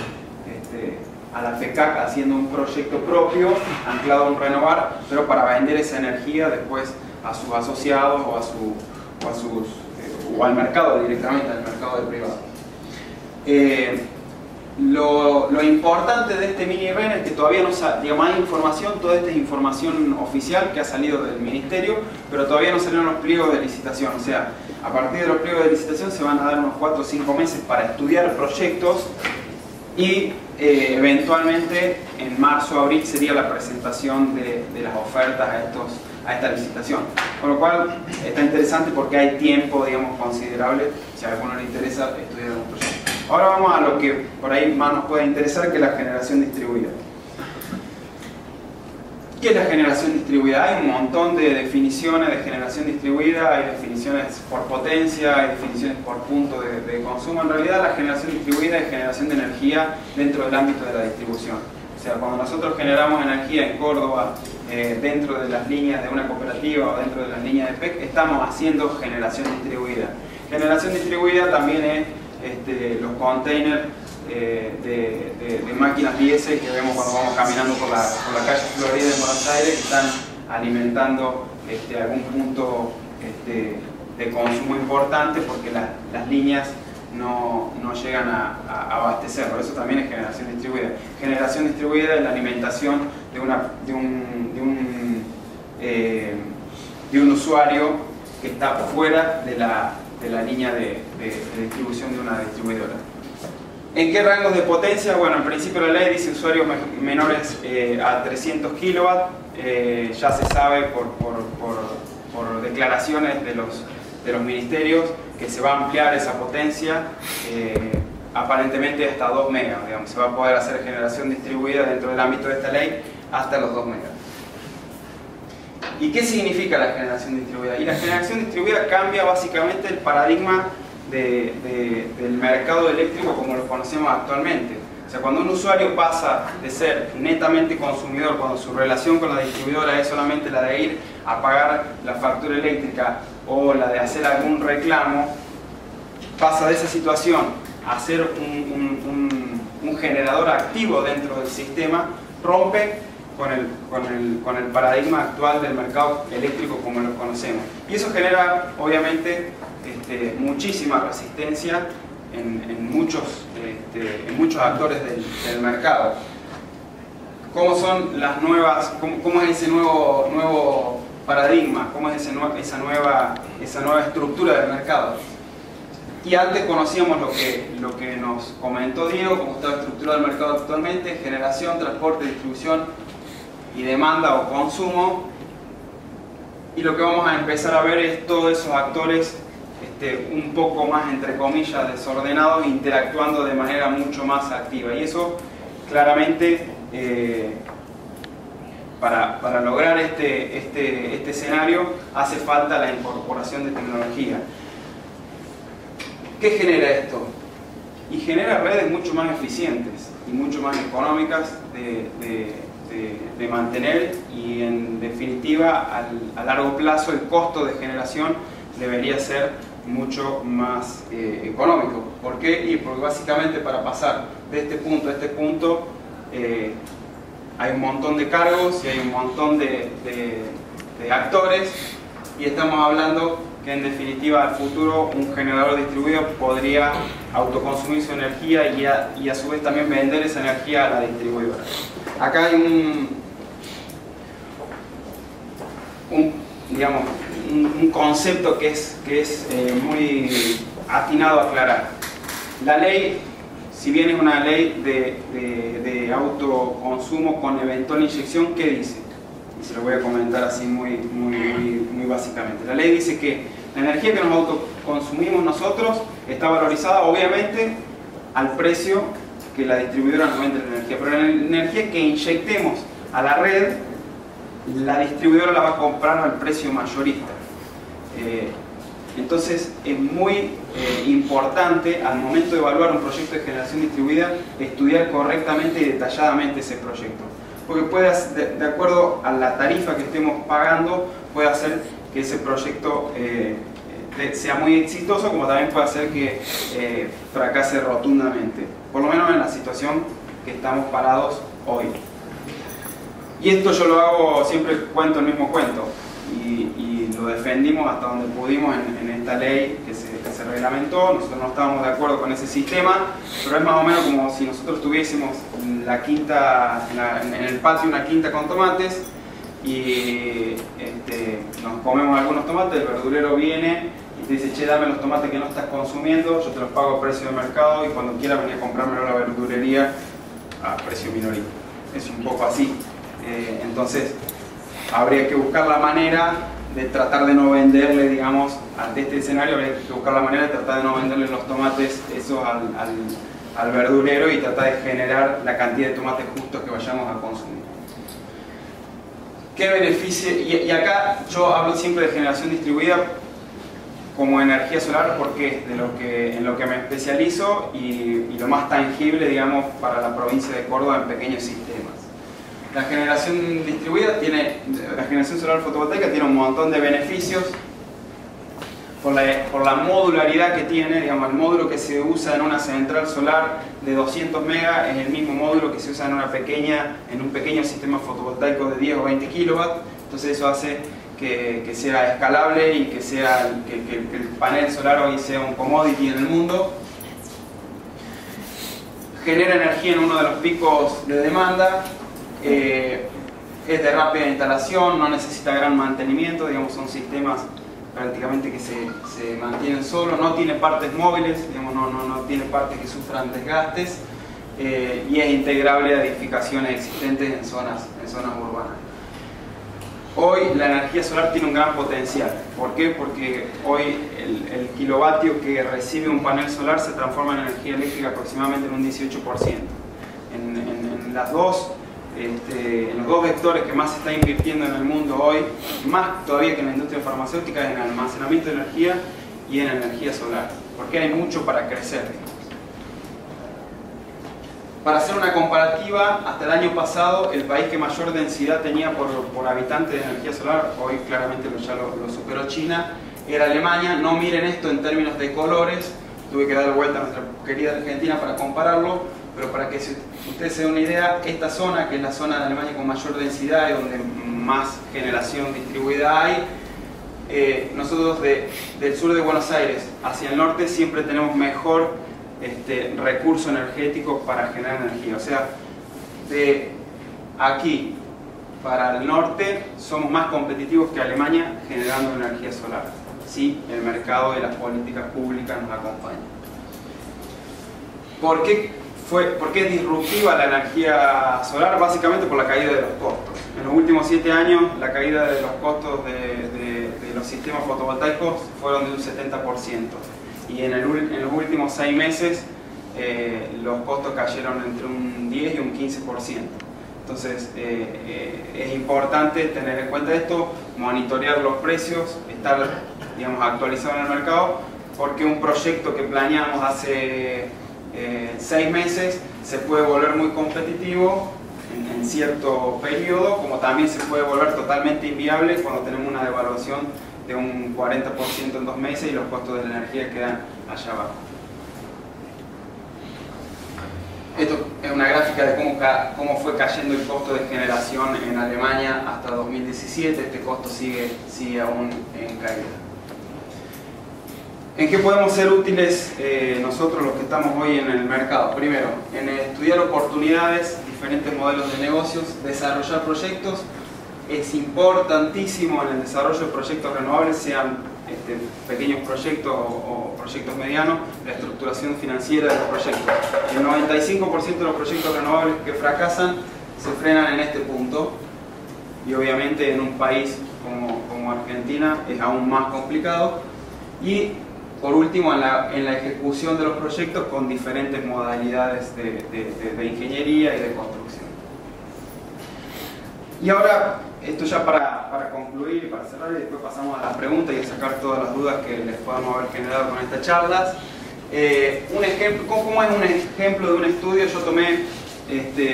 A: a la FECAC haciendo un proyecto propio anclado a un renovar, pero para vender esa energía después a sus asociados o al mercado directamente, al mercado del privado. Lo importante de este Mini REN es que todavía no hay información, toda esta es información oficial que ha salido del Ministerio, pero todavía no salieron los pliegos de licitación. O sea, a partir de los pliegos de licitación se van a dar unos 4 o 5 meses para estudiar proyectos y eventualmente en marzo o abril sería la presentación de las ofertas a esta licitación. Con lo cual está interesante porque hay tiempo, digamos, considerable, si a alguno le interesa estudiar un proyecto. Ahora vamos a lo que por ahí más nos puede interesar, que es la generación distribuida. ¿Qué es la generación distribuida? Hay un montón de definiciones de generación distribuida, hay definiciones por potencia, hay definiciones por punto de consumo. En realidad la generación distribuida es generación de energía dentro del ámbito de la distribución. O sea, cuando nosotros generamos energía en Córdoba, dentro de las líneas de una cooperativa o dentro de las líneas de PEC, estamos haciendo generación distribuida. Generación distribuida también es los containers de máquinas diésel que vemos cuando vamos caminando por la calle Florida en Buenos Aires, que están alimentando algún punto de consumo importante porque las líneas no llegan a abastecer. Por eso también es generación distribuida. Generación distribuida es la alimentación de de un usuario que está fuera de la línea de distribución de una distribuidora. ¿En qué rangos de potencia? Bueno, en principio la ley dice usuarios menores a 300 kilowatts. Ya se sabe por declaraciones de los ministerios que se va a ampliar esa potencia aparentemente hasta 2 megas. Digamos, se va a poder hacer generación distribuida dentro del ámbito de esta ley hasta los 2 megas. ¿Y qué significa la generación distribuida? Y la generación distribuida cambia básicamente el paradigma del mercado eléctrico como lo conocemos actualmente. O sea, cuando un usuario pasa de ser netamente consumidor, cuando su relación con la distribuidora es solamente la de ir a pagar la factura eléctrica o la de hacer algún reclamo, pasa de esa situación a ser un generador activo dentro del sistema, rompe con el paradigma actual del mercado eléctrico como lo conocemos. Y eso genera, obviamente, muchísima resistencia en muchos actores del mercado. ¿Cómo son las nuevas? ¿Cómo es ese nuevo paradigma? ¿Cómo es esa nueva estructura del mercado? Y antes conocíamos lo que nos comentó Diego, cómo está estructurado el mercado actualmente: generación, transporte, distribución y demanda o consumo. Y lo que vamos a empezar a ver es todos esos actores un poco más, entre comillas, desordenados, interactuando de manera mucho más activa. Y eso claramente, para lograr este escenario, hace falta la incorporación de tecnología. ¿Qué genera esto? Y genera redes mucho más eficientes y mucho más económicas de mantener, y en definitiva a largo plazo el costo de generación debería ser mucho más económico. ¿Por qué? Y porque básicamente para pasar de este punto a este punto hay un montón de cargos y hay un montón de actores, y estamos hablando que en definitiva al futuro un generador distribuido podría autoconsumir su energía y a su vez también vender esa energía a la distribuidora. Acá hay un concepto que es muy atinado a aclarar. La ley, si bien es una ley de autoconsumo con eventual inyección, ¿qué dice? Y se lo voy a comentar así muy básicamente. La ley dice que la energía que nos autoconsumimos nosotros está valorizada obviamente al precio que la distribuidora nos vende la energía, pero la energía que inyectemos a la red, la distribuidora la va a comprar al precio mayorista. Entonces es muy importante al momento de evaluar un proyecto de generación distribuida estudiar correctamente y detalladamente ese proyecto, porque puede, de acuerdo a la tarifa que estemos pagando, puede hacer que ese proyecto sea muy exitoso, como también puede hacer que fracase rotundamente, por lo menos en la situación que estamos parados hoy. Y esto yo lo hago, siempre cuento el mismo cuento, y lo defendimos hasta donde pudimos en esta ley que se reglamentó. Nosotros no estábamos de acuerdo con ese sistema, pero es más o menos como si nosotros tuviésemos en el patio una quinta con tomates, y nos comemos algunos tomates, el verdurero viene y te dice: che, dame los tomates que no estás consumiendo, yo te los pago a precio de mercado y cuando quieras venir a comprármelo a la verdurería a precio minorista. Es un poco así. Entonces habría que buscar la manera de tratar de no venderle, digamos, ante este escenario, habría que buscar la manera de tratar de no venderle los tomates esos al verdurero y tratar de generar la cantidad de tomates justos que vayamos a consumir. ¿Qué beneficio? Y acá yo hablo siempre de generación distribuida como energía solar porque es en lo que me especializo y lo más tangible, digamos, para la provincia de Córdoba en pequeños sistemas. La generación distribuida la generación solar fotovoltaica tiene un montón de beneficios por la modularidad que tiene. Digamos, el módulo que se usa en una central solar de 200 megas es el mismo módulo que se usa en un pequeño sistema fotovoltaico de 10 o 20 kilowatts. Entonces eso hace que sea escalable y que el panel solar hoy sea un commodity en el mundo. Genera energía en uno de los picos de demanda. es de rápida instalación, no necesita gran mantenimiento, digamos, son sistemas prácticamente que se mantienen solos, no tiene partes móviles, digamos, no tiene partes que sufran desgastes, y es integrable a edificaciones existentes en zonas urbanas. Hoy la energía solar tiene un gran potencial. ¿Por qué? Porque hoy el kilovatio que recibe un panel solar se transforma en energía eléctrica aproximadamente en un 18%. En los dos vectores que más se está invirtiendo en el mundo hoy, más todavía que en la industria farmacéutica, es en almacenamiento de energía y en energía solar, porque hay mucho para crecer. Para hacer una comparativa, hasta el año pasado el país que mayor densidad tenía por habitante de energía solar, hoy claramente ya lo superó China, era Alemania. No miren esto en términos de colores, tuve que dar vuelta a nuestra querida Argentina para compararlo, pero para que ustedes se den una idea, esta zona, que es la zona de Alemania con mayor densidad y donde más generación distribuida hay, nosotros del sur de Buenos Aires hacia el norte siempre tenemos mejor recurso energético para generar energía. O sea, de aquí para el norte somos más competitivos que Alemania generando energía solar, si el mercado y las políticas públicas nos acompañan. ¿Por qué es disruptiva la energía solar? Básicamente por la caída de los costos. En los últimos 7 años la caída de los costos de los sistemas fotovoltaicos fueron de un 70%. Y en los últimos 6 meses los costos cayeron entre un 10 y un 15%. Entonces es importante tener en cuenta esto, monitorear los precios, estar, digamos, actualizado en el mercado, porque un proyecto que planeamos hace 6 meses se puede volver muy competitivo en cierto periodo, como también se puede volver totalmente inviable cuando tenemos una devaluación de un 40% en 2 meses y los costos de la energía quedan allá abajo. Esto es una gráfica de cómo fue cayendo el costo de generación en Alemania hasta 2017. Este costo sigue aún en caída. ¿En qué podemos ser útiles nosotros los que estamos hoy en el mercado? Primero, en estudiar oportunidades, diferentes modelos de negocios, desarrollar proyectos. Es importantísimo en el desarrollo de proyectos renovables, sean pequeños proyectos o proyectos medianos, la estructuración financiera de los proyectos. El 95% de los proyectos renovables que fracasan se frenan en este punto, y obviamente en un país como Argentina es aún más complicado. Y por último, en la ejecución de los proyectos con diferentes modalidades de ingeniería y de construcción. Y ahora, esto ya para concluir y para cerrar, y después pasamos a las preguntas y a sacar todas las dudas que les podamos haber generado con estas charlas. Un ejemplo, ¿cómo es un ejemplo de un estudio? Yo tomé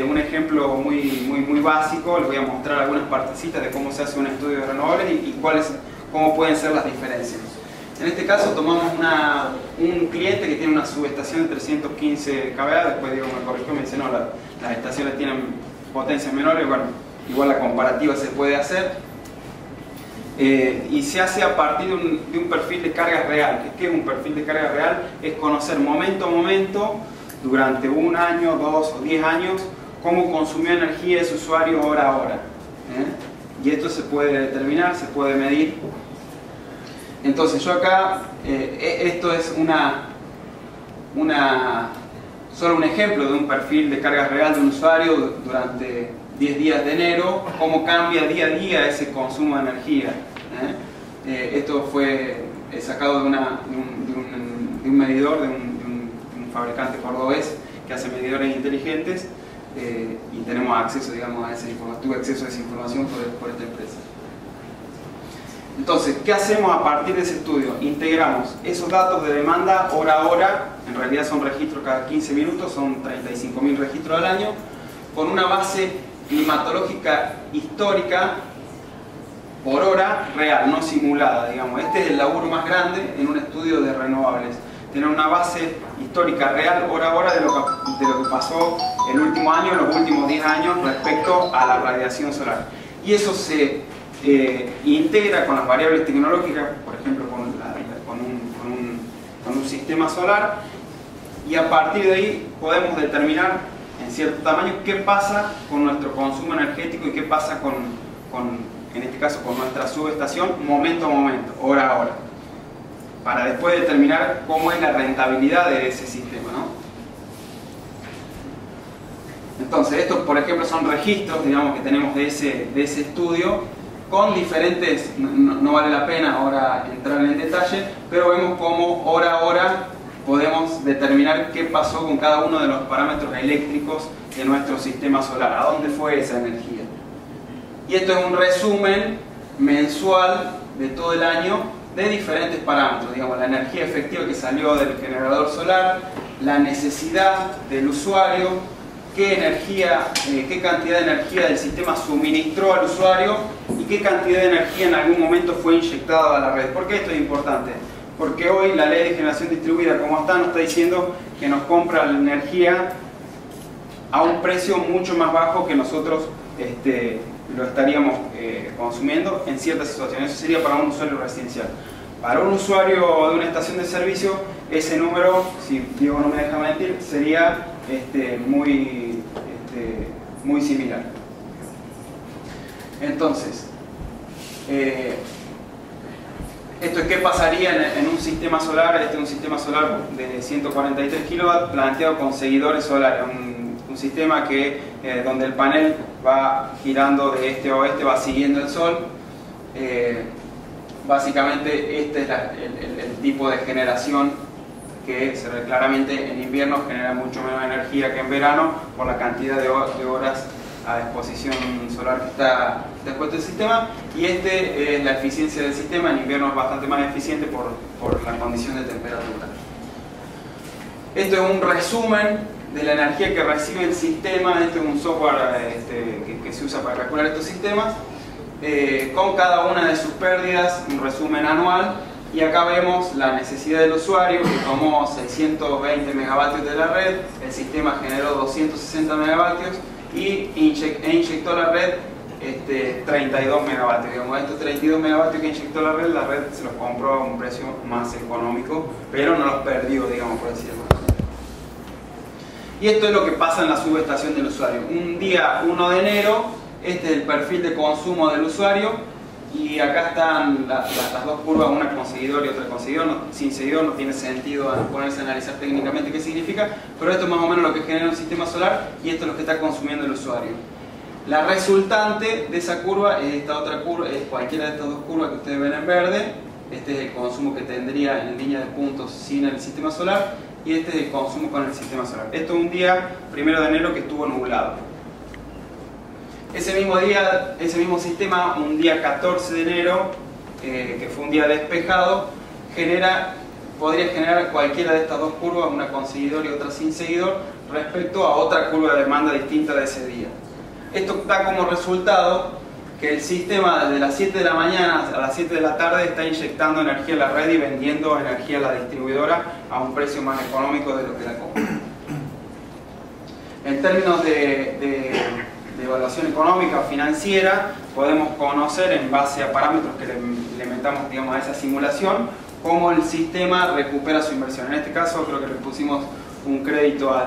A: un ejemplo muy básico, les voy a mostrar algunas partecitas de cómo se hace un estudio de renovables y cómo pueden ser las diferencias. En este caso tomamos un cliente que tiene una subestación de 315 kVA, después Diego me corrigió, me dice no, las estaciones tienen potencias menores, bueno, igual la comparativa se puede hacer, y se hace a partir de un perfil de carga real. ¿Qué es un perfil de carga real? Es conocer momento a momento, durante 1 año, 2 o 10 años, cómo consumió energía ese usuario hora a hora. Y esto se puede determinar, se puede medir. Entonces yo acá, esto es solo un ejemplo de un perfil de carga real de un usuario durante 10 días de enero, cómo cambia día a día ese consumo de energía. Esto fue sacado de un medidor, de un fabricante cordobés que hace medidores inteligentes, y tenemos acceso, digamos, a esa información. Tuve acceso a esa información por esta empresa. Entonces, ¿qué hacemos a partir de ese estudio? Integramos esos datos de demanda hora a hora, en realidad son registros cada 15 minutos, son 35.000 registros al año, con una base climatológica histórica por hora real, no simulada, digamos. Este es el laburo más grande en un estudio de renovables, tener una base histórica real hora a hora de lo que pasó el último año, los últimos 10 años respecto a la radiación solar. Y eso se integra con las variables tecnológicas, por ejemplo con un sistema solar, y a partir de ahí podemos determinar en cierto tamaño, ¿qué pasa con nuestro consumo energético y qué pasa en este caso con nuestra subestación momento a momento, hora a hora? Para después determinar cómo es la rentabilidad de ese sistema, ¿no? Entonces, estos por ejemplo son registros, digamos, que tenemos de ese estudio con diferentes, no vale la pena ahora entrar en detalle, pero vemos cómo hora a hora podemos determinar qué pasó con cada uno de los parámetros eléctricos de nuestro sistema solar, a dónde fue esa energía. Y esto es un resumen mensual de todo el año de diferentes parámetros, digamos, la energía efectiva que salió del generador solar, la necesidad del usuario, qué cantidad de energía del sistema suministró al usuario y qué cantidad de energía en algún momento fue inyectada a la red. ¿Por qué esto es importante? Porque hoy la ley de generación distribuida, como está, nos está diciendo que nos compra la energía a un precio mucho más bajo que nosotros lo estaríamos consumiendo en ciertas situaciones. Eso sería para un usuario residencial. Para un usuario de una estación de servicio, ese número, si Diego no me deja mentir, sería muy similar. Entonces, esto es qué pasaría en un sistema solar. Este es un sistema solar de 143 kW planteado con seguidores solares, un sistema donde el panel va girando de este a oeste, va siguiendo el sol. Básicamente este es el tipo de generación que se ve claramente en invierno, genera mucho menos energía que en verano por la cantidad de horas a exposición solar que está expuesto el sistema, y es la eficiencia del sistema. En invierno es bastante más eficiente por la condición de temperatura. Esto es un resumen de la energía que recibe el sistema. Este es un software que se usa para calcular estos sistemas, con cada una de sus pérdidas, un resumen anual. Y acá vemos la necesidad del usuario, que tomó 620 megavatios de la red, el sistema generó 260 megavatios e inyectó a la red 32 megavatios. Digamos, estos 32 megavatios que inyectó la red se los compró a un precio más económico, pero no los perdió, digamos, por decirlo. Y esto es lo que pasa en la subestación del usuario. Un día 1 de enero, este es el perfil de consumo del usuario. Y acá están las dos curvas, una con seguidor y otra con seguidor. Sin seguidor no tiene sentido ponerse a analizar técnicamente qué significa, pero esto es más o menos lo que genera un sistema solar y esto es lo que está consumiendo el usuario. La resultante de esa curva es esta otra curva, es cualquiera de estas dos curvas que ustedes ven en verde. Este es el consumo que tendría en línea de puntos sin el sistema solar y este es el consumo con el sistema solar. Esto es un día 1 de enero que estuvo nublado. Ese mismo día, ese mismo sistema, un día 14 de enero, que fue un día despejado, podría generar cualquiera de estas dos curvas, una con seguidor y otra sin seguidor, respecto a otra curva de demanda distinta de ese día. Esto da como resultado que el sistema desde las 7 de la mañana a las 7 de la tarde está inyectando energía a la red y vendiendo energía a la distribuidora a un precio más económico de lo que la compra. En términos de evaluación económica o financiera, podemos conocer en base a parámetros que le metamos, digamos, a esa simulación, cómo el sistema recupera su inversión. En este caso creo que le pusimos un crédito a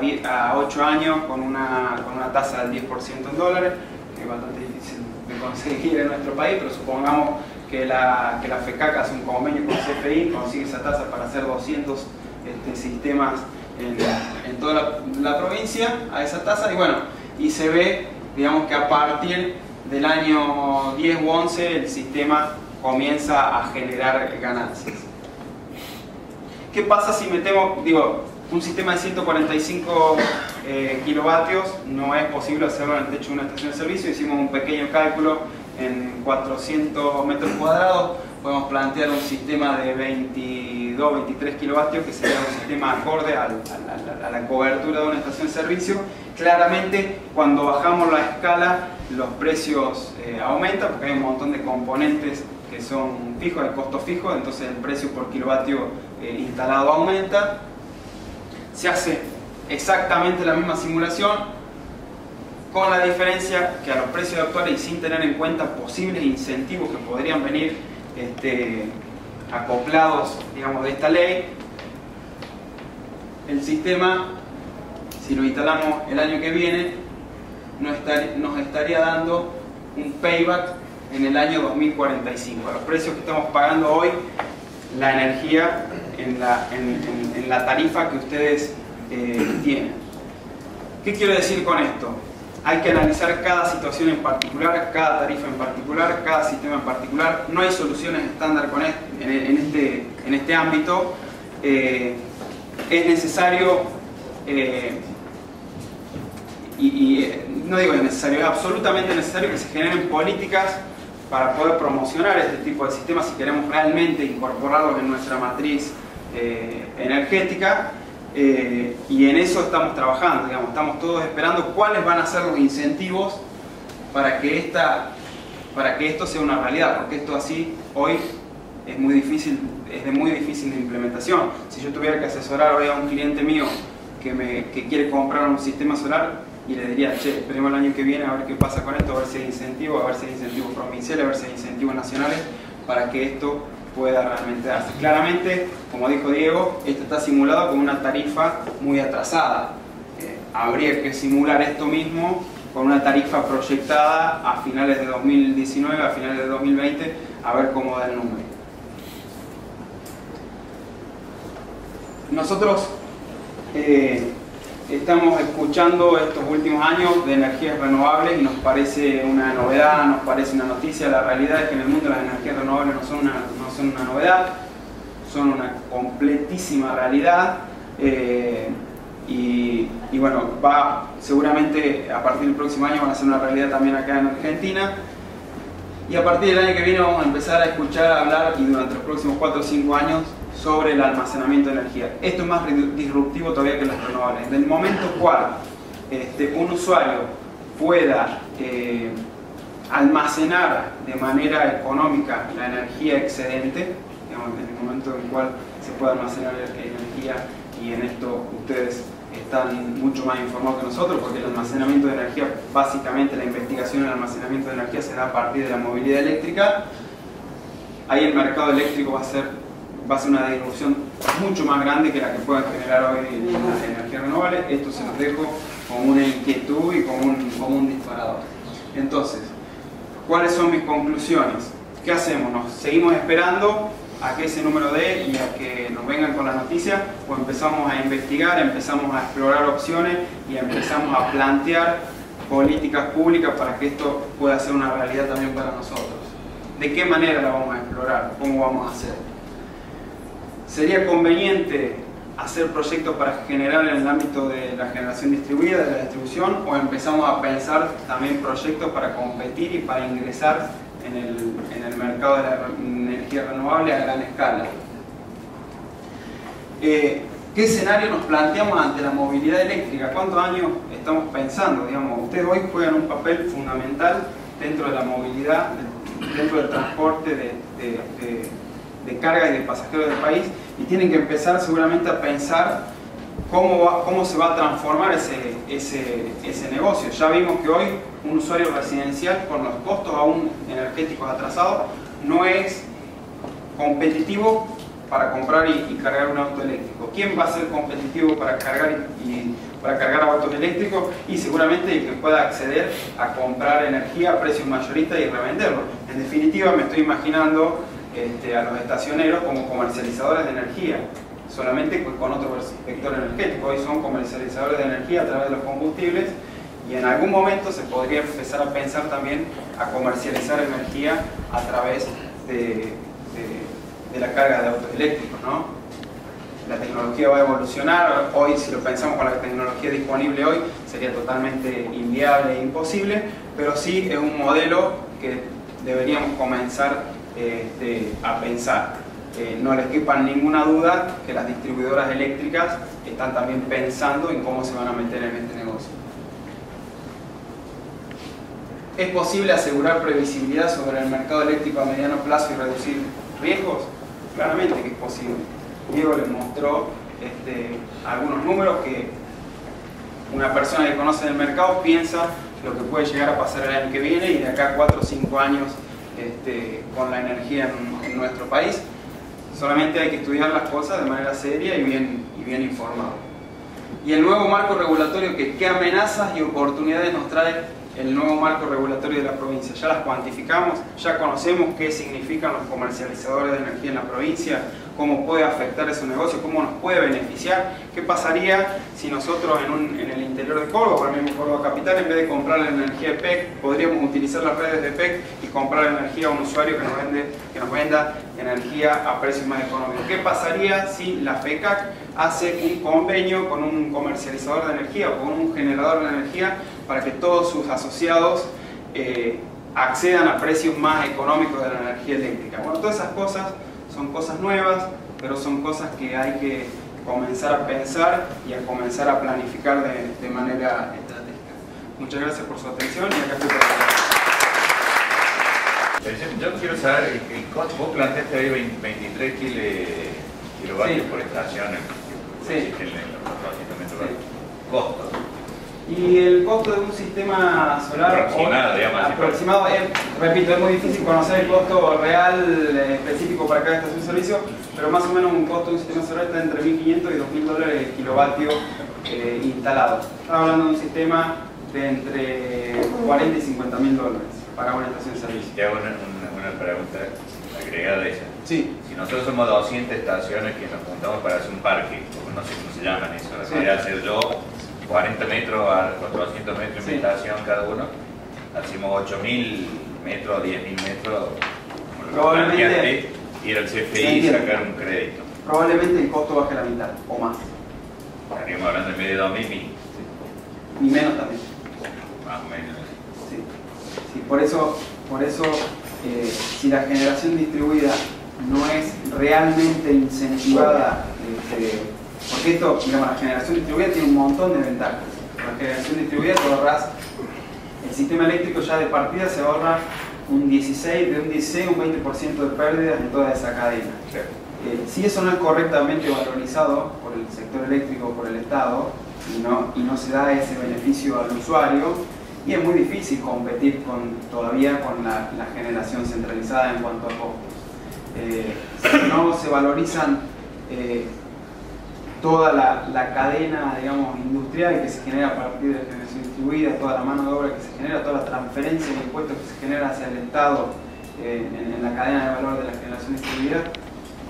A: 8 años con una tasa del 10% en dólares, que es bastante difícil de conseguir en nuestro país, pero supongamos que la FECAC hace un convenio con CFI, consigue esa tasa para hacer 200 sistemas en toda la provincia a esa tasa, y bueno, y se ve, digamos, que a partir del año 10 u 11 el sistema comienza a generar ganancias. ¿Qué pasa si metemos, un sistema de 145 kilovatios? No es posible hacerlo en el techo de una estación de servicio. Hicimos un pequeño cálculo en 400 metros cuadrados. Podemos plantear un sistema de 22, 23 kilovatios, que sería un sistema acorde a la cobertura de una estación de servicio. Claramente, cuando bajamos la escala, los precios aumentan, porque hay un montón de componentes que son fijos, el costo fijo, entonces el precio por kilovatio instalado aumenta. Se hace exactamente la misma simulación, con la diferencia que a los precios actuales y sin tener en cuenta posibles incentivos que podrían venir acoplados, digamos, de esta ley, el sistema si lo instalamos el año que viene, nos estaría dando un payback en el año 2045. A los precios que estamos pagando hoy, la energía en la tarifa que ustedes tienen. ¿Qué quiero decir con esto? Hay que analizar cada situación en particular, cada tarifa en particular, cada sistema en particular. No hay soluciones estándar en este ámbito. Es necesario, no digo es necesario, es absolutamente necesario que se generen políticas para poder promocionar este tipo de sistemas si queremos realmente incorporarlos en nuestra matriz energética. Y en eso estamos trabajando, digamos, estamos todos esperando cuáles van a ser los incentivos para que esto sea una realidad, porque esto así hoy es muy difícil, es de muy difícil de implementación. Si yo tuviera que asesorar hoy a un cliente mío que quiere comprar un sistema solar, y le diría, che, esperemos el año que viene a ver qué pasa con esto, a ver si hay incentivos, a ver si hay incentivos provinciales, a ver si hay incentivos nacionales para que esto pueda realmente darse. Claramente, como dijo Diego, esto está simulado con una tarifa muy atrasada. Habría que simular esto mismo con una tarifa proyectada a finales de 2019, a finales de 2020, a ver cómo da el número. Nosotros estamos escuchando estos últimos años de energías renovables y nos parece una novedad, nos parece una noticia. La realidad es que en el mundo las energías renovables no son una novedad, son una completísima realidad. Y bueno, seguramente a partir del próximo año van a ser una realidad también acá en Argentina. Y a partir del año que viene vamos a empezar a escuchar hablar, y durante los próximos 4 o 5 años, sobre el almacenamiento de energía. Esto es más disruptivo todavía que las renovables. En el momento cual un usuario pueda almacenar de manera económica la energía excedente, digamos, en el momento en el cual se pueda almacenar energía, y en esto ustedes están mucho más informados que nosotros, porque el almacenamiento de energía, básicamente la investigación en el almacenamiento de energía se da a partir de la movilidad eléctrica. Ahí el mercado eléctrico va a ser una disrupción mucho más grande que la que pueden generar hoy las energías renovables. Esto se los dejo como una inquietud y como un disparador. Entonces, ¿cuáles son mis conclusiones? ¿Qué hacemos? ¿Nos seguimos esperando a que ese número dé y a que nos vengan con la noticia, o empezamos a investigar, empezamos a explorar opciones y empezamos a plantear políticas públicas para que esto pueda ser una realidad también para nosotros? ¿De qué manera la vamos a explorar? ¿Cómo vamos a hacer? ¿Sería conveniente hacer proyectos para generar en el ámbito de la generación distribuida, de la distribución, o empezamos a pensar también proyectos para competir y para ingresar en el mercado de la energía renovable a gran escala? ¿Qué escenario nos planteamos ante la movilidad eléctrica? ¿Cuántos años estamos pensando? Digamos, ustedes hoy juegan un papel fundamental dentro de la movilidad, dentro del transporte de carga y de pasajeros del país, y tienen que empezar seguramente a pensar cómo se va a transformar ese negocio. Ya vimos que hoy un usuario residencial con los costos aún energéticos atrasados no es competitivo para comprar y cargar un auto eléctrico. ¿Quién va a ser competitivo para cargar autos eléctricos? Y seguramente el que pueda acceder a comprar energía a precios mayoristas y revenderlo. En definitiva, me estoy imaginando a los estacioneros como comercializadores de energía, solamente con otro vector energético. Hoy son comercializadores de energía a través de los combustibles, y en algún momento se podría empezar a pensar también a comercializar energía a través de la carga de autos eléctricos, ¿no? La tecnología va a evolucionar. Hoy, si lo pensamos con la tecnología disponible hoy, sería totalmente inviable e imposible, pero sí es un modelo que deberíamos comenzar a pensar. No les quepa ninguna duda que las distribuidoras eléctricas están también pensando en cómo se van a meter en este negocio. ¿Es posible asegurar previsibilidad sobre el mercado eléctrico a mediano plazo y reducir riesgos? Claramente que es posible. Diego les mostró algunos números que una persona que conoce el mercado piensa lo que puede llegar a pasar el año que viene y de acá a 4 o 5 años con la energía en nuestro país. Solamente hay que estudiar las cosas de manera seria y bien informado. Y el nuevo marco regulatorio, ¿qué amenazas y oportunidades nos trae el nuevo marco regulatorio de la provincia? Ya las cuantificamos, ya conocemos qué significan los comercializadores de energía en la provincia, cómo puede afectar ese negocio, cómo nos puede beneficiar. ¿Qué pasaría si nosotros en el interior de Córdoba, por ejemplo en Córdoba Capital, en vez de comprar la energía de PEC, podríamos utilizar las redes de PEC y comprar energía a un usuario que nos venda energía a precios más económicos? ¿Qué pasaría si la FECAC hace un convenio con un comercializador de energía o con un generador de energía para que todos sus asociados accedan a precios más económicos de la energía eléctrica? Bueno, todas esas cosas son cosas nuevas, pero son cosas que hay que comenzar a pensar y a comenzar a planificar de manera estratégica. Muchas gracias por su atención y acá estoy para...
E: Yo quiero saber, el costo, vos planteaste ahí 23 kilovatios
A: Sí.
E: por estación en
A: Sí.
E: los 400 metros. Costo.
A: Y el costo de un sistema solar
E: Aproximado, digamos así.
A: aproximado, repito, es muy difícil conocer el costo real específico para cada estación de servicio, pero más o menos un costo de un sistema solar está entre 1.500 y $2.000 el kilovatio instalado. Estamos hablando de un sistema de entre 40 y $50.000 para una estación de servicio.
E: Te hago una pregunta agregada a esa.
A: Sí.
E: Si nosotros somos 200 estaciones que nos juntamos para hacer un parque, o no sé cómo se llaman eso,
A: Sí.
E: voy a hacer yo 40 metros a 400 metros en
A: Sí.
E: mi estación cada uno, hacemos 8.000 metros, 10.000 metros, como lo
A: Probablemente-
E: planteaste, ir al CFI y
A: Entiendo.
E: sacar un crédito.
A: Probablemente el costo baje a la mitad o más,
E: Estaríamos hablando en medio de 2.000,
A: ni menos también.
E: más o menos.
A: Sí, sí, por eso si la generación distribuida no es realmente incentivada, porque esto, digamos, la generación distribuida tiene un montón de ventajas. La generación distribuida te ahorras, el sistema eléctrico ya de partida se ahorra un 16, un 20% de pérdidas en toda esa cadena. Si eso no es correctamente valorizado por el sector eléctrico, por el Estado, y no se da ese beneficio al usuario, y es muy difícil competir todavía con la generación centralizada en cuanto a costos. Si no se valorizan toda la cadena, digamos, industrial que se genera a partir de la generación distribuida, toda la mano de obra que se genera, toda la transferencia de impuestos que se genera hacia el Estado en la cadena de valor de la generación distribuida,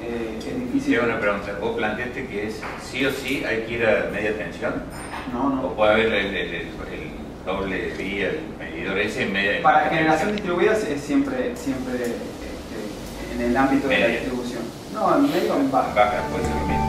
A: es difícil.
E: Tengo una pregunta, vos planteaste que es sí o sí hay que ir a media tensión,
A: No.
E: o puede haber el doble vía, el medidor ese en media
A: Para
E: baja
A: generación
E: tensión.
A: distribuida es siempre en el ámbito de la
E: Media.
A: distribución. No, en medio o en baja.
E: Baja, puede ser lo mismo.